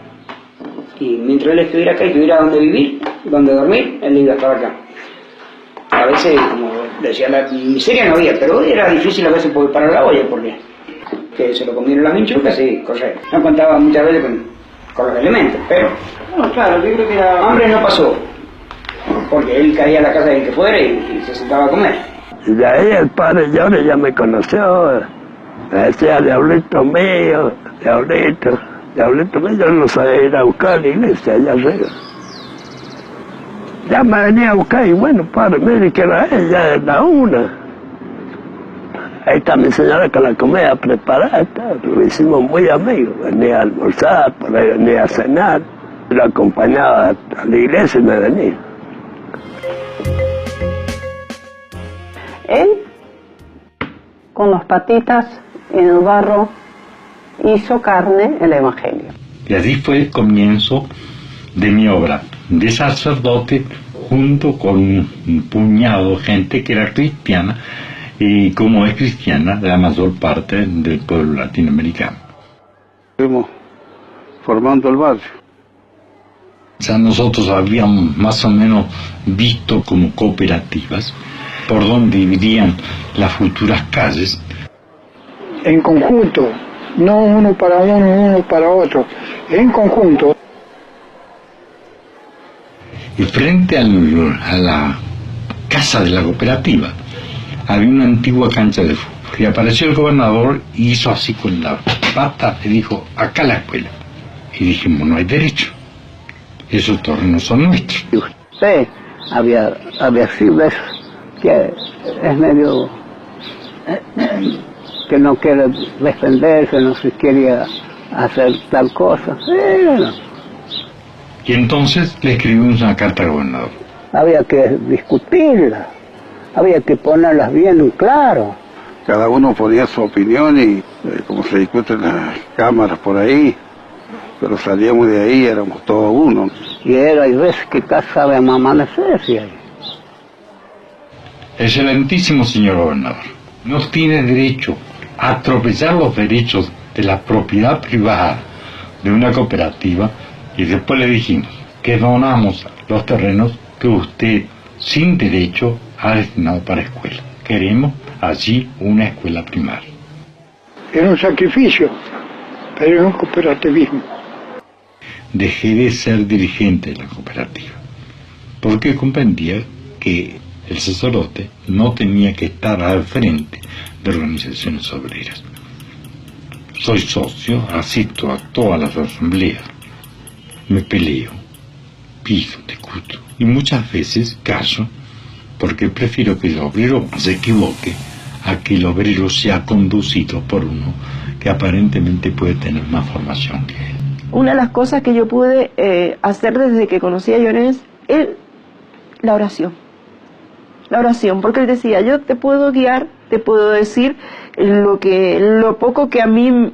[SPEAKER 9] Y mientras él estuviera acá y tuviera donde vivir, donde dormir, él iba a estar acá. A veces, como decía, la miseria no había, pero era difícil a veces parar la olla, porque que se lo comieron las minchucas y cosas. No contaba muchas veces con los elementos, pero... No, claro, yo creo que hambre no pasó, porque él caía a la casa del que fuera y se sentaba a comer.
[SPEAKER 3] Y de ahí el padre Llore ya me conoció, me decía, diablito mío, diablito mío, yo no sabía ir a buscar a la iglesia allá arriba. Ya me venía a buscar y bueno, padre, mire que era ella, es la 1. Ahí está mi señora con la comida preparada, lo hicimos muy amigos, venía a almorzar, por ahí venía a cenar, lo acompañaba a la iglesia y me venía.
[SPEAKER 10] Él, con las patitas en el barro, hizo carne el Evangelio.
[SPEAKER 1] Y así fue el comienzo de mi obra de sacerdote, junto con un puñado de gente que era cristiana, y como es cristiana la mayor parte del pueblo latinoamericano.
[SPEAKER 11] Fuimos formando el barrio.
[SPEAKER 1] Ya nosotros habíamos más o menos visto como cooperativas por donde irían las futuras calles.
[SPEAKER 2] En conjunto, no uno para uno, uno para otro, en conjunto.
[SPEAKER 1] Y frente a la casa de la cooperativa había una antigua cancha de fútbol. Y apareció el gobernador y hizo así con la pata y dijo, acá la escuela. Y dijimos, no hay derecho, esos terrenos son nuestros.
[SPEAKER 10] Y usted había sido eso, que es medio que no quiere defenderse, no se quería hacer tal cosa.
[SPEAKER 1] Y entonces le escribimos una carta al gobernador.
[SPEAKER 10] Había que discutirla, había que ponerlas bien en claro.
[SPEAKER 11] Cada uno ponía su opinión y como se discuten las cámaras por ahí, pero salíamos de ahí, éramos todos uno.
[SPEAKER 10] Y hay veces que casa de amanecer, sí hay.
[SPEAKER 1] Excelentísimo señor gobernador, no tiene derecho a atropellar los derechos de la propiedad privada de una cooperativa. Y después le dijimos que donamos los terrenos que usted, sin derecho, ha destinado para escuela. Queremos allí una escuela primaria.
[SPEAKER 2] Era un sacrificio, pero era un cooperativismo.
[SPEAKER 1] Dejé de ser dirigente de la cooperativa, porque comprendía que el sacerdote no tenía que estar al frente de organizaciones obreras. Soy socio, asisto a todas las asambleas, me peleo, pido, discuto, y muchas veces callo, porque prefiero que el obrero se equivoque a que el obrero sea conducido por uno que aparentemente puede tener más formación que él.
[SPEAKER 5] Una de las cosas que yo pude hacer desde que conocí a Llorens es la oración. La oración, porque él decía, yo te puedo guiar, te puedo decir lo poco que a mí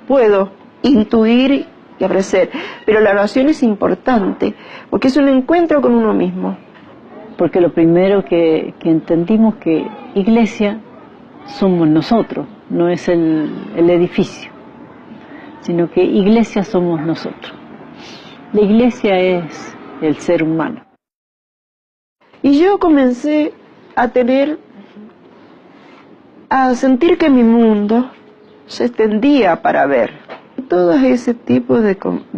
[SPEAKER 5] puedo intuir y ofrecer, pero la oración es importante, porque es un encuentro con uno mismo.
[SPEAKER 10] Porque lo primero que entendimos que iglesia somos nosotros, no es el edificio, sino que iglesia somos nosotros. La iglesia es el ser humano.
[SPEAKER 5] Y yo comencé a sentir que mi mundo se extendía para ver todo ese tipo de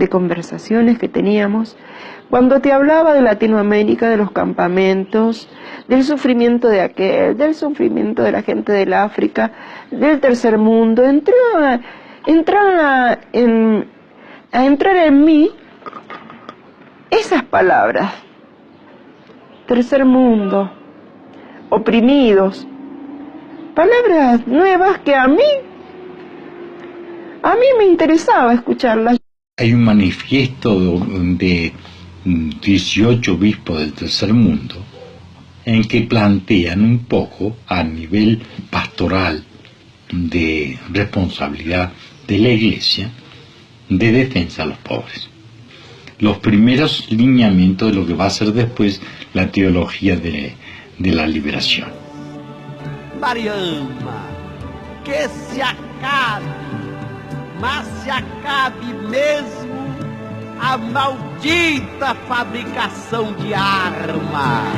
[SPEAKER 5] conversaciones que teníamos. Cuando te hablaba de Latinoamérica, de los campamentos, del sufrimiento de aquel, del sufrimiento de la gente del África, del tercer mundo, a entrar en mí esas palabras. Tercer mundo, oprimidos, palabras nuevas que a mí me interesaba escucharlas.
[SPEAKER 1] Hay un manifiesto de 18 obispos del tercer mundo en que plantean un poco a nivel pastoral de responsabilidad de la Iglesia de defensa a los pobres. Los primeros lineamientos de lo que va a ser después la teología de la liberación.
[SPEAKER 20] Mariama, que se acabe, mas se acabe mesmo a maldita fabricação de armas.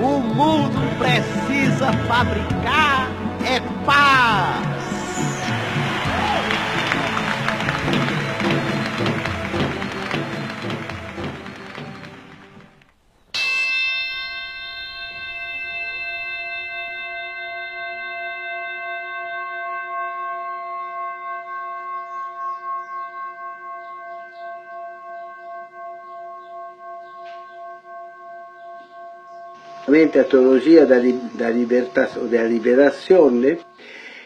[SPEAKER 20] O mundo precisa fabricar é paz.
[SPEAKER 3] La teología de la liberación,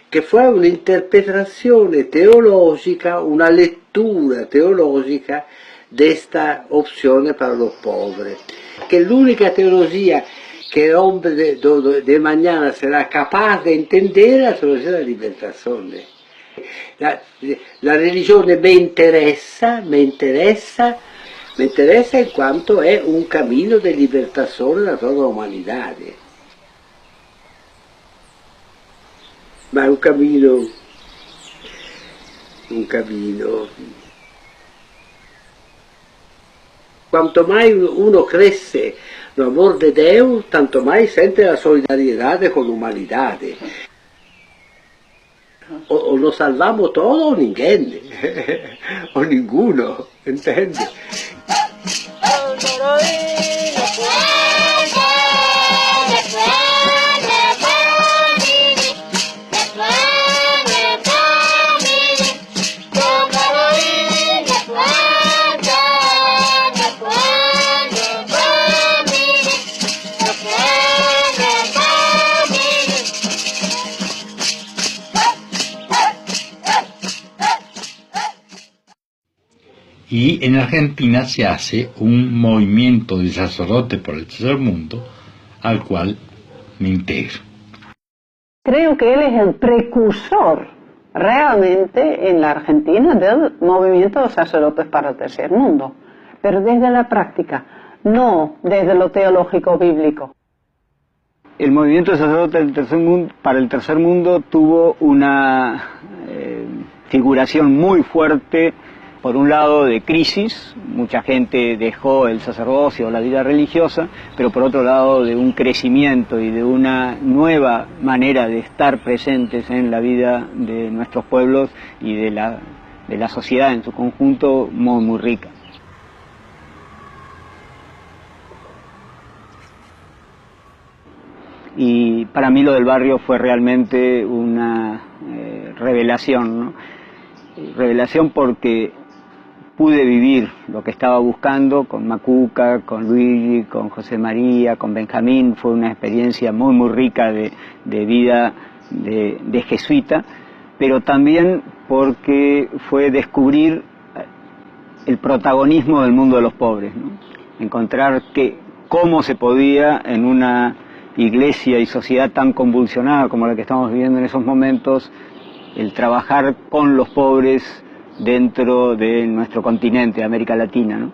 [SPEAKER 3] que fue una interpretación teológica, una lectura teológica de esta opción para los pobres, que la única teología que el hombre de mañana será capaz de entender es la teología de la liberación. La religión me interesa en cuanto es un camino de liberación de toda la humanidad. Ma un camino, cuanto más uno crece en el amor de Dios, tanto más siente la solidaridad con la humanidad. O nos salvamos todos o ninguém, o ninguno, ¿entiendes?
[SPEAKER 1] Y en Argentina se hace un movimiento de sacerdotes por el tercer mundo al cual me integro.
[SPEAKER 10] Creo que él es el precursor realmente en la Argentina del movimiento de sacerdotes para el tercer mundo, pero desde la práctica, no desde lo teológico bíblico.
[SPEAKER 15] El movimiento de sacerdotes del tercer mundo, para el tercer mundo tuvo una figuración muy fuerte por un lado de crisis, mucha gente dejó el sacerdocio o la vida religiosa, pero por otro lado de un crecimiento y de una nueva manera de estar presentes en la vida de nuestros pueblos y de la sociedad en su conjunto muy rica. Y para mí lo del barrio fue realmente una revelación, ¿no? Revelación porque pude vivir lo que estaba buscando con Macuca, con Luigi, con José María, con Benjamín. Fue una experiencia muy rica de vida de jesuita, pero también porque fue descubrir el protagonismo del mundo de los pobres, ¿no? Encontrar cómo se podía en una iglesia y sociedad tan convulsionada como la que estamos viviendo en esos momentos, el trabajar con los pobres dentro de nuestro continente, América Latina, ¿no?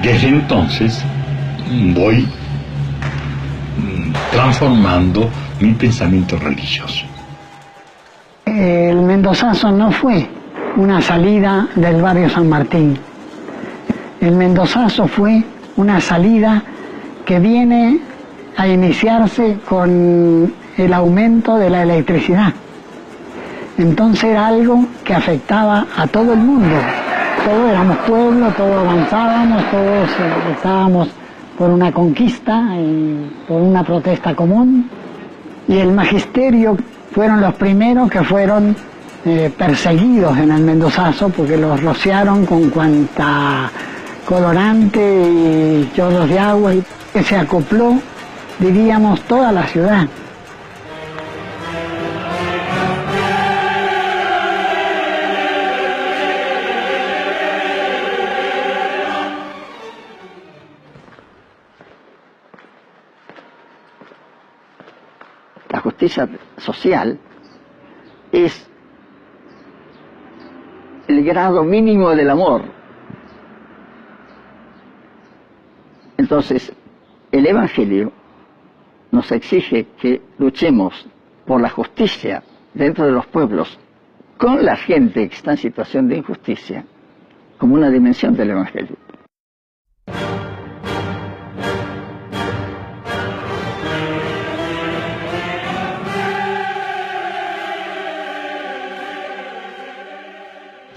[SPEAKER 1] Desde entonces voy transformando mi pensamiento religioso.
[SPEAKER 2] El mendozazo no fue una salida del barrio San Martín. El mendozazo fue una salida que viene a iniciarse con el aumento de la electricidad. Entonces era algo que afectaba a todo el mundo. Todos éramos pueblo, todos avanzábamos, todos estábamos por una conquista y por una protesta común. Y el magisterio fueron los primeros que fueron perseguidos en el mendozazo porque los rociaron con cuanta colorante y chorros de agua, y que se acopló, diríamos, toda la ciudad.
[SPEAKER 6] La justicia social es el grado mínimo del amor. Entonces, el Evangelio nos exige que luchemos por la justicia dentro de los pueblos con la gente que está en situación de injusticia, como una dimensión del Evangelio.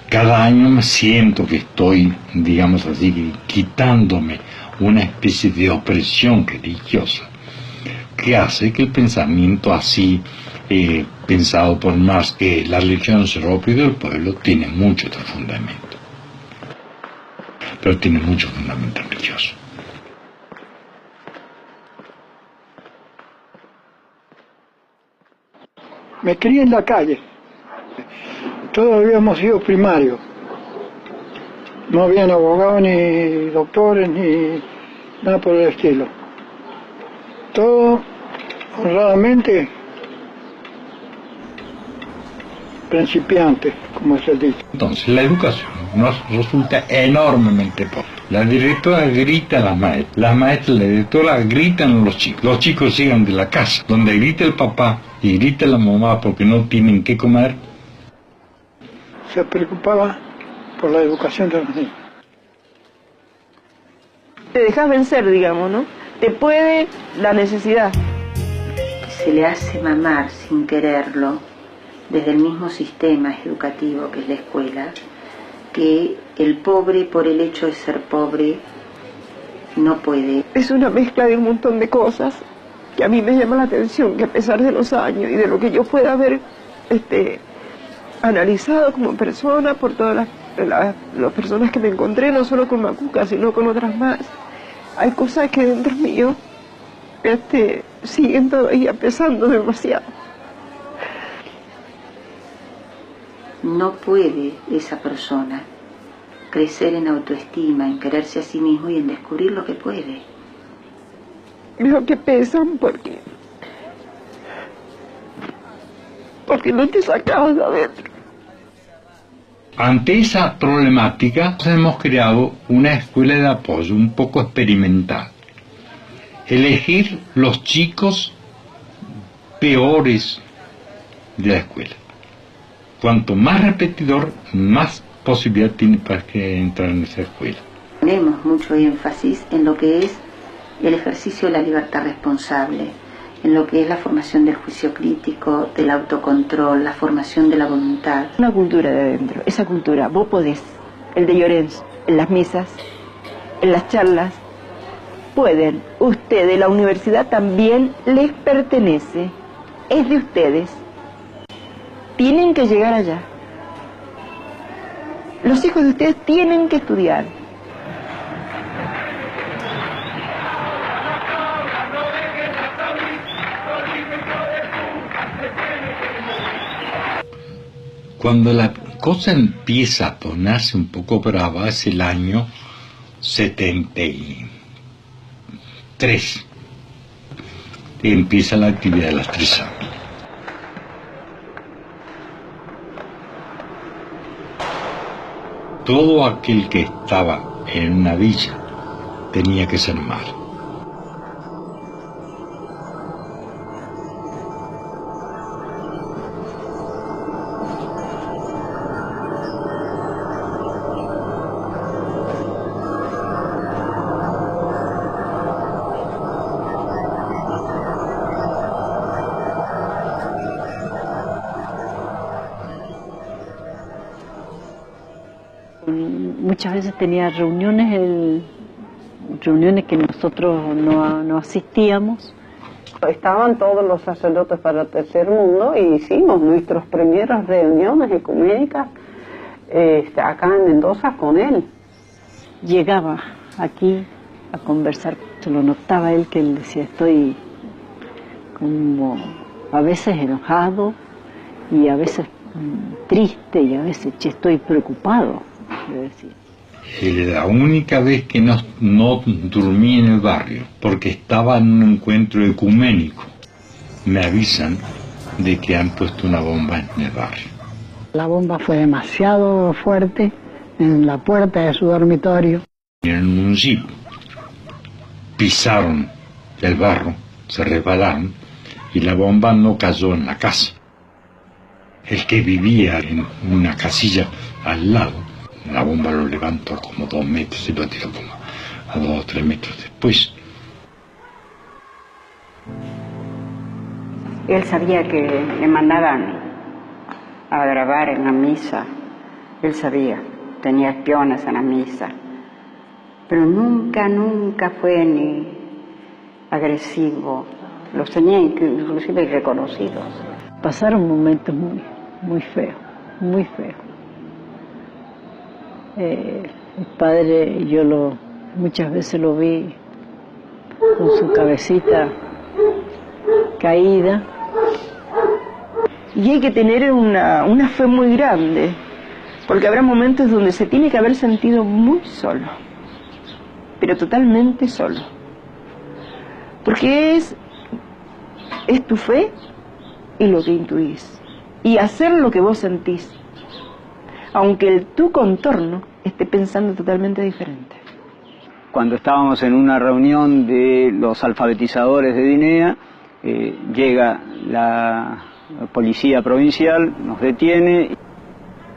[SPEAKER 1] Cada año me siento que estoy, digamos así, quitándome una especie de opresión religiosa que hace que el pensamiento así, pensado por Marx, que la religión es el opio del pueblo, tiene mucho de fundamento. Pero tiene mucho fundamento religioso.
[SPEAKER 2] Me crié en la calle. Todos habíamos sido primarios. No habían abogados ni doctores ni nada por el estilo. Todo honradamente principiante, como se dice.
[SPEAKER 1] Entonces la educación nos resulta enormemente pobre. La directora grita a las maestras, la directora gritan a los chicos llegan de la casa, donde grita el papá y grita la mamá porque no tienen qué comer.
[SPEAKER 2] Se preocupaba por la educación de los niños.
[SPEAKER 5] Te dejas vencer, digamos, ¿no? Te puede la necesidad.
[SPEAKER 21] Se le hace mamar sin quererlo, desde el mismo sistema educativo que es la escuela, que el pobre, por el hecho de ser pobre, no puede.
[SPEAKER 5] Es una mezcla de un montón de cosas que a mí me llama la atención, que a pesar de los años y de lo que yo pueda haber analizado como persona por todas las personas que me encontré, no solo con Macuca, sino con otras más, hay cosas que dentro mío siguen todavía pesando demasiado.
[SPEAKER 21] No puede esa persona crecer en autoestima, en quererse a sí mismo y en descubrir lo que puede.
[SPEAKER 5] Veo que pesan porque porque no te sacabas de adentro.
[SPEAKER 1] Ante esa problemática hemos creado una escuela de apoyo un poco experimental. Elegir los chicos peores de la escuela. Cuanto más repetidor, más posibilidad tiene para que entrar en esa escuela.
[SPEAKER 21] Ponemos mucho énfasis en lo que es el ejercicio de la libertad responsable, en lo que es la formación del juicio crítico, del autocontrol, la formación de la voluntad.
[SPEAKER 5] Una cultura de adentro, esa cultura, vos podés, el de Llorens, en las misas, en las charlas, pueden, ustedes, la universidad también les pertenece, es de ustedes, tienen que llegar allá. Los hijos de ustedes tienen que estudiar.
[SPEAKER 1] Cuando la cosa empieza a ponerse un poco brava es el año 73. Empieza la actividad de las 3 años. Todo aquel que estaba en una villa tenía que ser malo.
[SPEAKER 10] Muchas veces tenía reuniones que nosotros no asistíamos.
[SPEAKER 4] Estaban todos los sacerdotes para el tercer mundo y hicimos nuestras primeras reuniones ecuménicas acá en Mendoza con él.
[SPEAKER 10] Llegaba aquí a conversar, se lo notaba él, que él decía, estoy como a veces enojado y a veces triste y a veces estoy preocupado, le decía.
[SPEAKER 1] La única vez que no dormí en el barrio, porque estaba en un encuentro ecuménico, me avisan de que han puesto una bomba en el barrio.
[SPEAKER 2] La bomba fue demasiado fuerte en la puerta de su dormitorio.
[SPEAKER 1] En un jeep pisaron el barro, se resbalaron y la bomba no cayó en la casa. El que vivía en una casilla al lado, la bomba lo levantó como 2 metros y lo tiró como a 2 o 3 metros después.
[SPEAKER 4] Él sabía que le mandaban a grabar en la misa. Él sabía, tenía espiones en la misa. Pero nunca fue ni agresivo. Los tenía inclusive reconocidos.
[SPEAKER 10] Pasaron momentos muy feos, muy feos. El padre, yo muchas veces lo vi con su cabecita caída.
[SPEAKER 5] Y hay que tener una fe muy grande, porque habrá momentos donde se tiene que haber sentido muy solo, pero totalmente solo. Porque es tu fe y lo que intuís, y hacer lo que vos sentís, aunque tu contorno esté pensando totalmente diferente.
[SPEAKER 15] Cuando estábamos en una reunión de los alfabetizadores de Dinea, llega la policía provincial, nos detiene,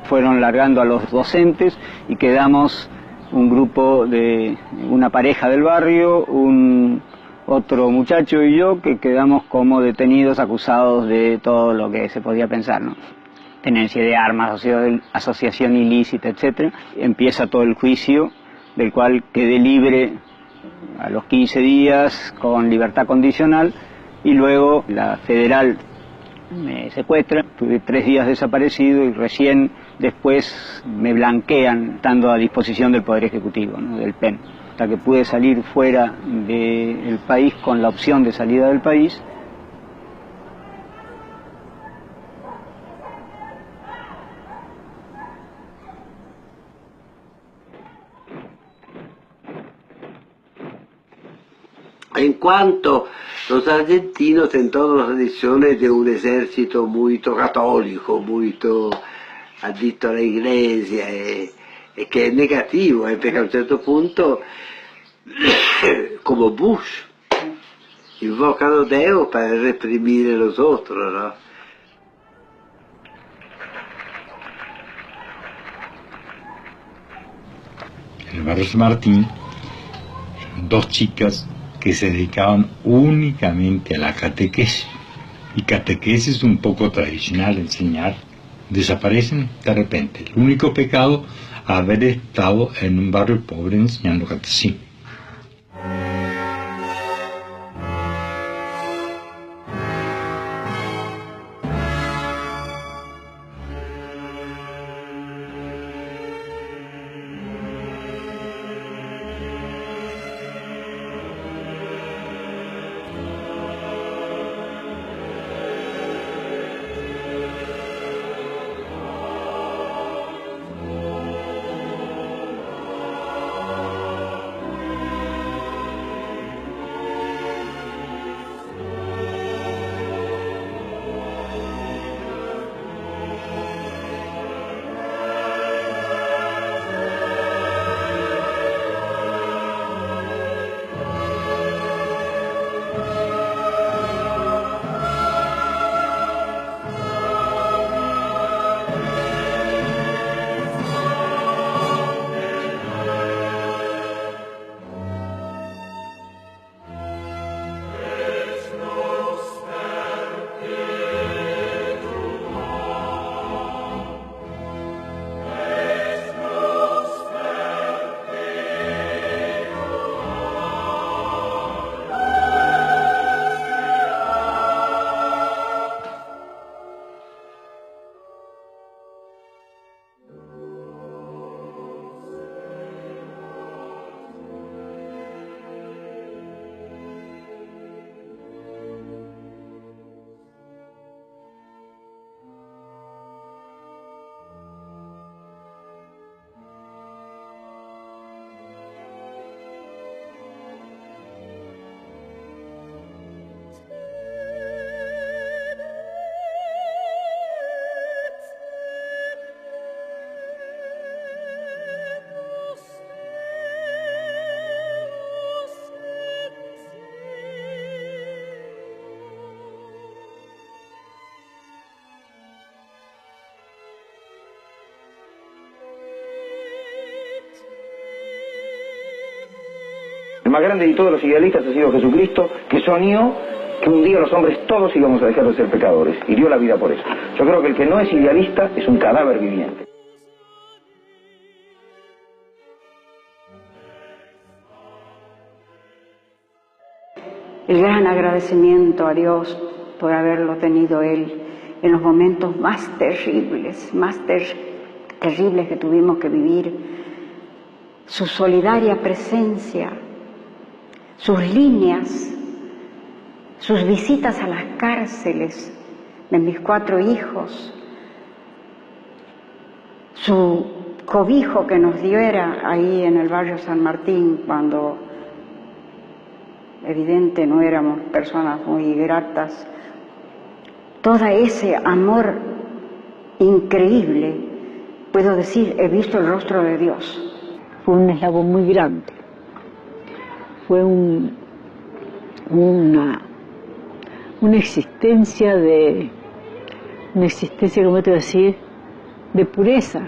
[SPEAKER 15] fueron largando a los docentes y quedamos un grupo de una pareja del barrio, otro muchacho y yo, que quedamos como detenidos acusados de todo lo que se podía pensar, ¿no? Tenencia de armas, asociación ilícita, etc. Empieza todo el juicio, del cual quedé libre a los 15 días con libertad condicional, y luego la federal me secuestra, estuve 3 días desaparecido y recién después me blanquean estando a disposición del Poder Ejecutivo, ¿no? Del PEN, hasta que pude salir fuera del país con la opción de salida del país.
[SPEAKER 3] En cuanto los argentinos en todas las tradiciones de un ejército muy católico, muy addicto alla iglesia, e che è negativo, perché a un certo punto, come Bush, invocano Deo per reprimere los otros, ¿no?
[SPEAKER 1] En el barrio San Martín, dos chicas que se dedicaban únicamente a la catequesis, y catequesis un poco tradicional, enseñar, desaparecen de repente. El único pecado, haber estado en un barrio pobre enseñando catecismo.
[SPEAKER 18] El más grande de todos los idealistas ha sido Jesucristo, que soñó que un día los hombres todos íbamos a dejar de ser pecadores, y dio la vida por eso. Yo creo que el que no es idealista es un cadáver viviente.
[SPEAKER 4] El gran agradecimiento a Dios por haberlo tenido Él en los momentos más terribles, terribles que tuvimos que vivir. Su solidaria presencia, sus líneas, sus visitas a las cárceles de mis 4 hijos, su cobijo que nos diera ahí en el barrio San Martín cuando evidente no éramos personas muy gratas. Todo ese amor increíble, puedo decir, he visto el rostro de Dios.
[SPEAKER 10] Fue un eslabón muy grande. Fue una existencia, como te voy a decir, de pureza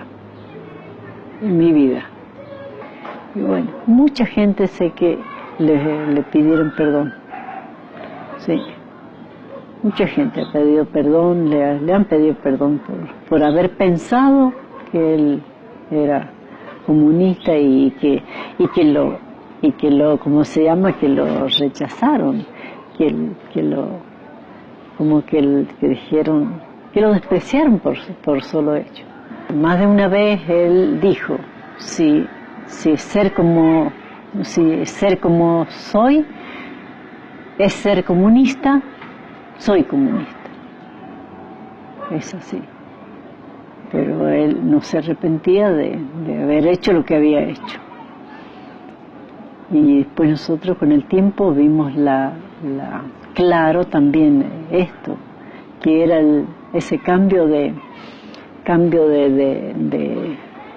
[SPEAKER 10] en mi vida. Y bueno, mucha gente sé que le pidieron perdón. Sí. Mucha gente ha pedido perdón, le han pedido perdón por haber pensado que él era comunista y que lo ¿cómo se llama? Que lo rechazaron, que dijeron, que lo despreciaron por solo hecho. Más de una vez él dijo, si ser como soy es ser comunista, soy comunista. Es así. Pero él no se arrepentía de haber hecho lo que había hecho. Y después nosotros con el tiempo vimos claro también esto, que era ese cambio de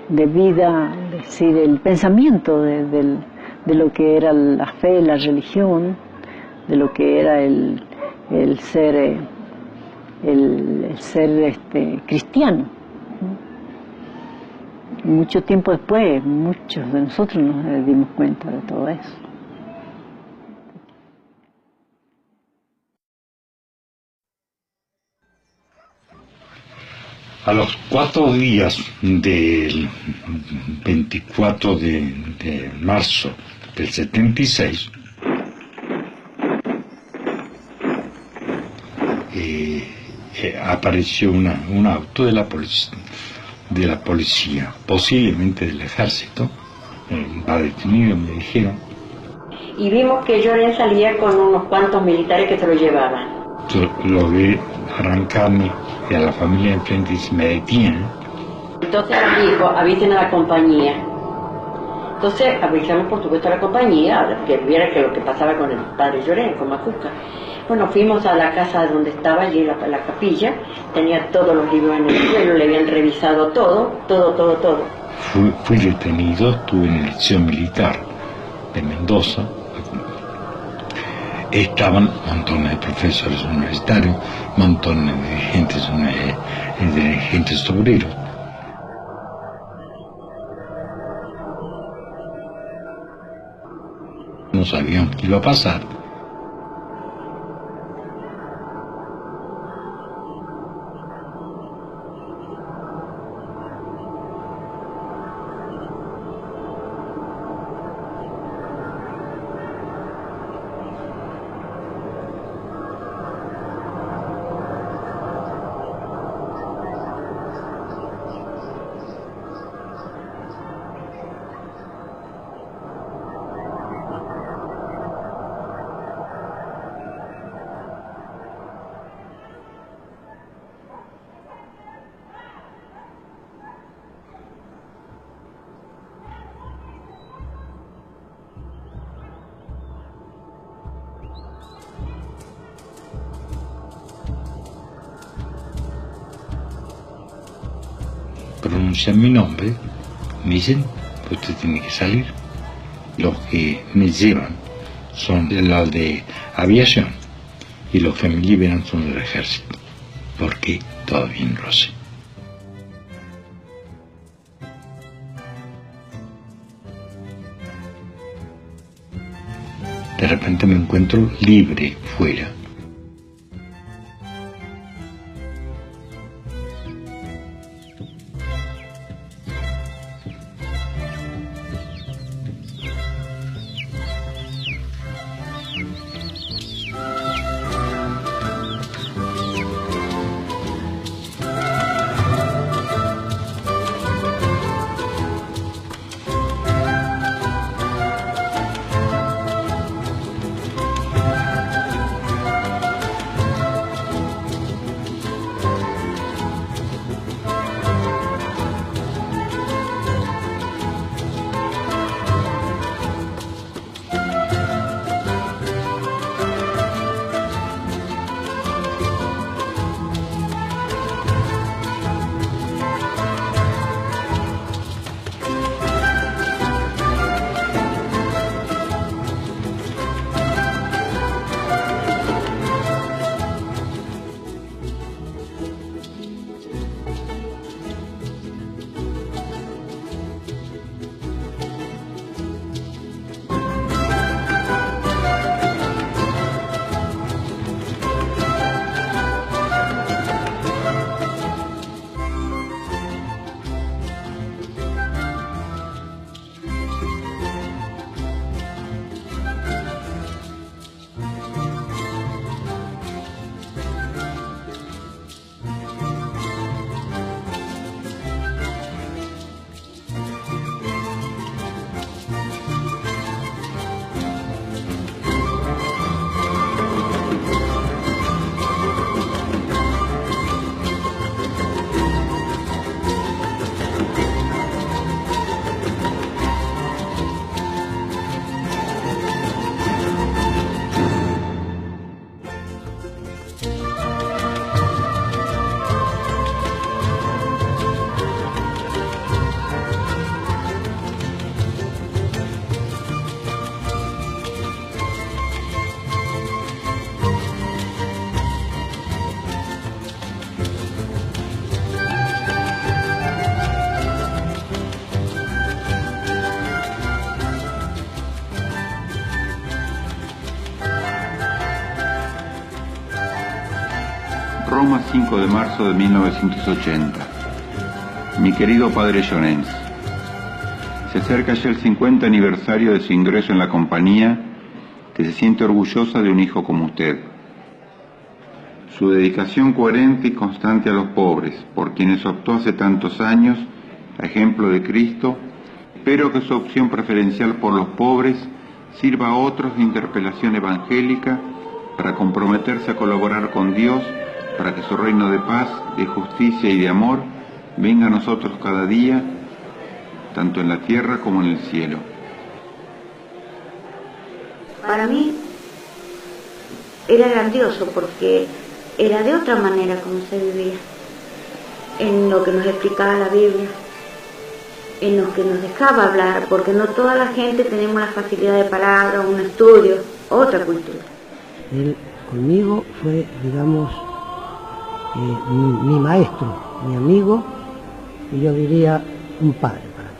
[SPEAKER 10] vida, es decir, el pensamiento de lo que era la fe, la religión, de lo que era el ser cristiano. Mucho tiempo después, muchos de nosotros nos dimos cuenta de todo eso.
[SPEAKER 1] A los 4 días del 24 de marzo del 76, apareció un auto de la policía, posiblemente del ejército, va detenido, me dijeron.
[SPEAKER 13] Y vimos que Llorén salía con unos cuantos militares que se lo llevaban.
[SPEAKER 1] Yo lo vi arrancarme y a la familia enfrente y se me detienen.
[SPEAKER 13] Entonces dijo, avisen a la compañía. Entonces avisamos por supuesto a la compañía, que viera que lo que pasaba con el padre Llorén, con Macuca. Bueno, fuimos a la casa donde estaba allí, la capilla, tenía todos los libros en el suelo, le habían revisado todo.
[SPEAKER 1] Fui detenido, estuve en el liceo militar de Mendoza. Estaban montones de profesores universitarios, montones de dirigentes obreros. No sabíamos qué iba a pasar. Pronuncian mi nombre, me dicen, usted tiene que salir. Los que me llevan son los de aviación y los que me liberan son del ejército, porque todavía en roce. De repente me encuentro libre fuera.
[SPEAKER 7] Paloma, 5 de marzo de 1980. Mi querido padre Llorens, se acerca ya el 50 aniversario de su ingreso en la compañía, que se siente orgullosa de un hijo como usted. Su dedicación coherente y constante a los pobres, por quienes optó hace tantos años, a ejemplo de Cristo, espero que su opción preferencial por los pobres sirva a otros de interpelación evangélica para comprometerse a colaborar con Dios para que su reino de paz, de justicia y de amor venga a nosotros cada día, tanto en la tierra como en el cielo.
[SPEAKER 21] Para mí era grandioso porque era de otra manera como se vivía, en lo que nos explicaba la Biblia, en lo que nos dejaba hablar, porque no toda la gente tenemos la facilidad de palabra, un estudio, otra cultura.
[SPEAKER 22] Él conmigo fue, digamos, mi maestro, mi amigo, y yo diría un padre para mí.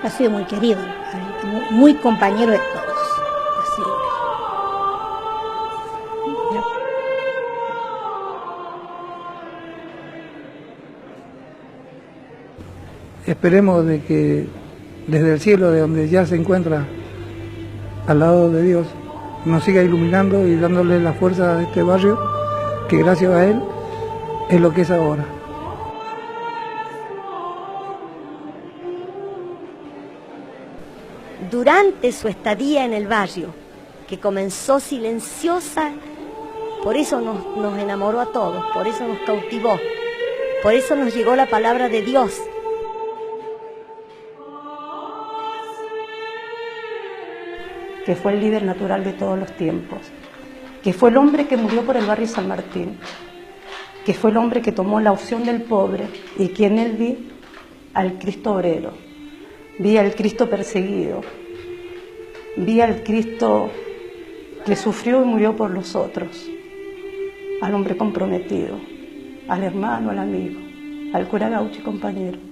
[SPEAKER 23] Ha sido muy querido, muy compañero de todos. Así.
[SPEAKER 24] Esperemos de que desde el cielo, de donde ya se encuentra al lado de Dios, nos siga iluminando y dándole la fuerza a este barrio, que gracias a él es lo que es ahora.
[SPEAKER 25] Durante su estadía en el barrio, que comenzó silenciosa, por eso nos enamoró a todos, por eso nos cautivó, por eso nos llegó la palabra de Dios.
[SPEAKER 26] Que fue el líder natural de todos los tiempos, que fue el hombre que murió por el barrio San Martín, que fue el hombre que tomó la opción del pobre y que en él vi al Cristo obrero, vi al Cristo perseguido, vi al Cristo que sufrió y murió por los otros, al hombre comprometido, al hermano, al amigo, al cura gaucho y compañero.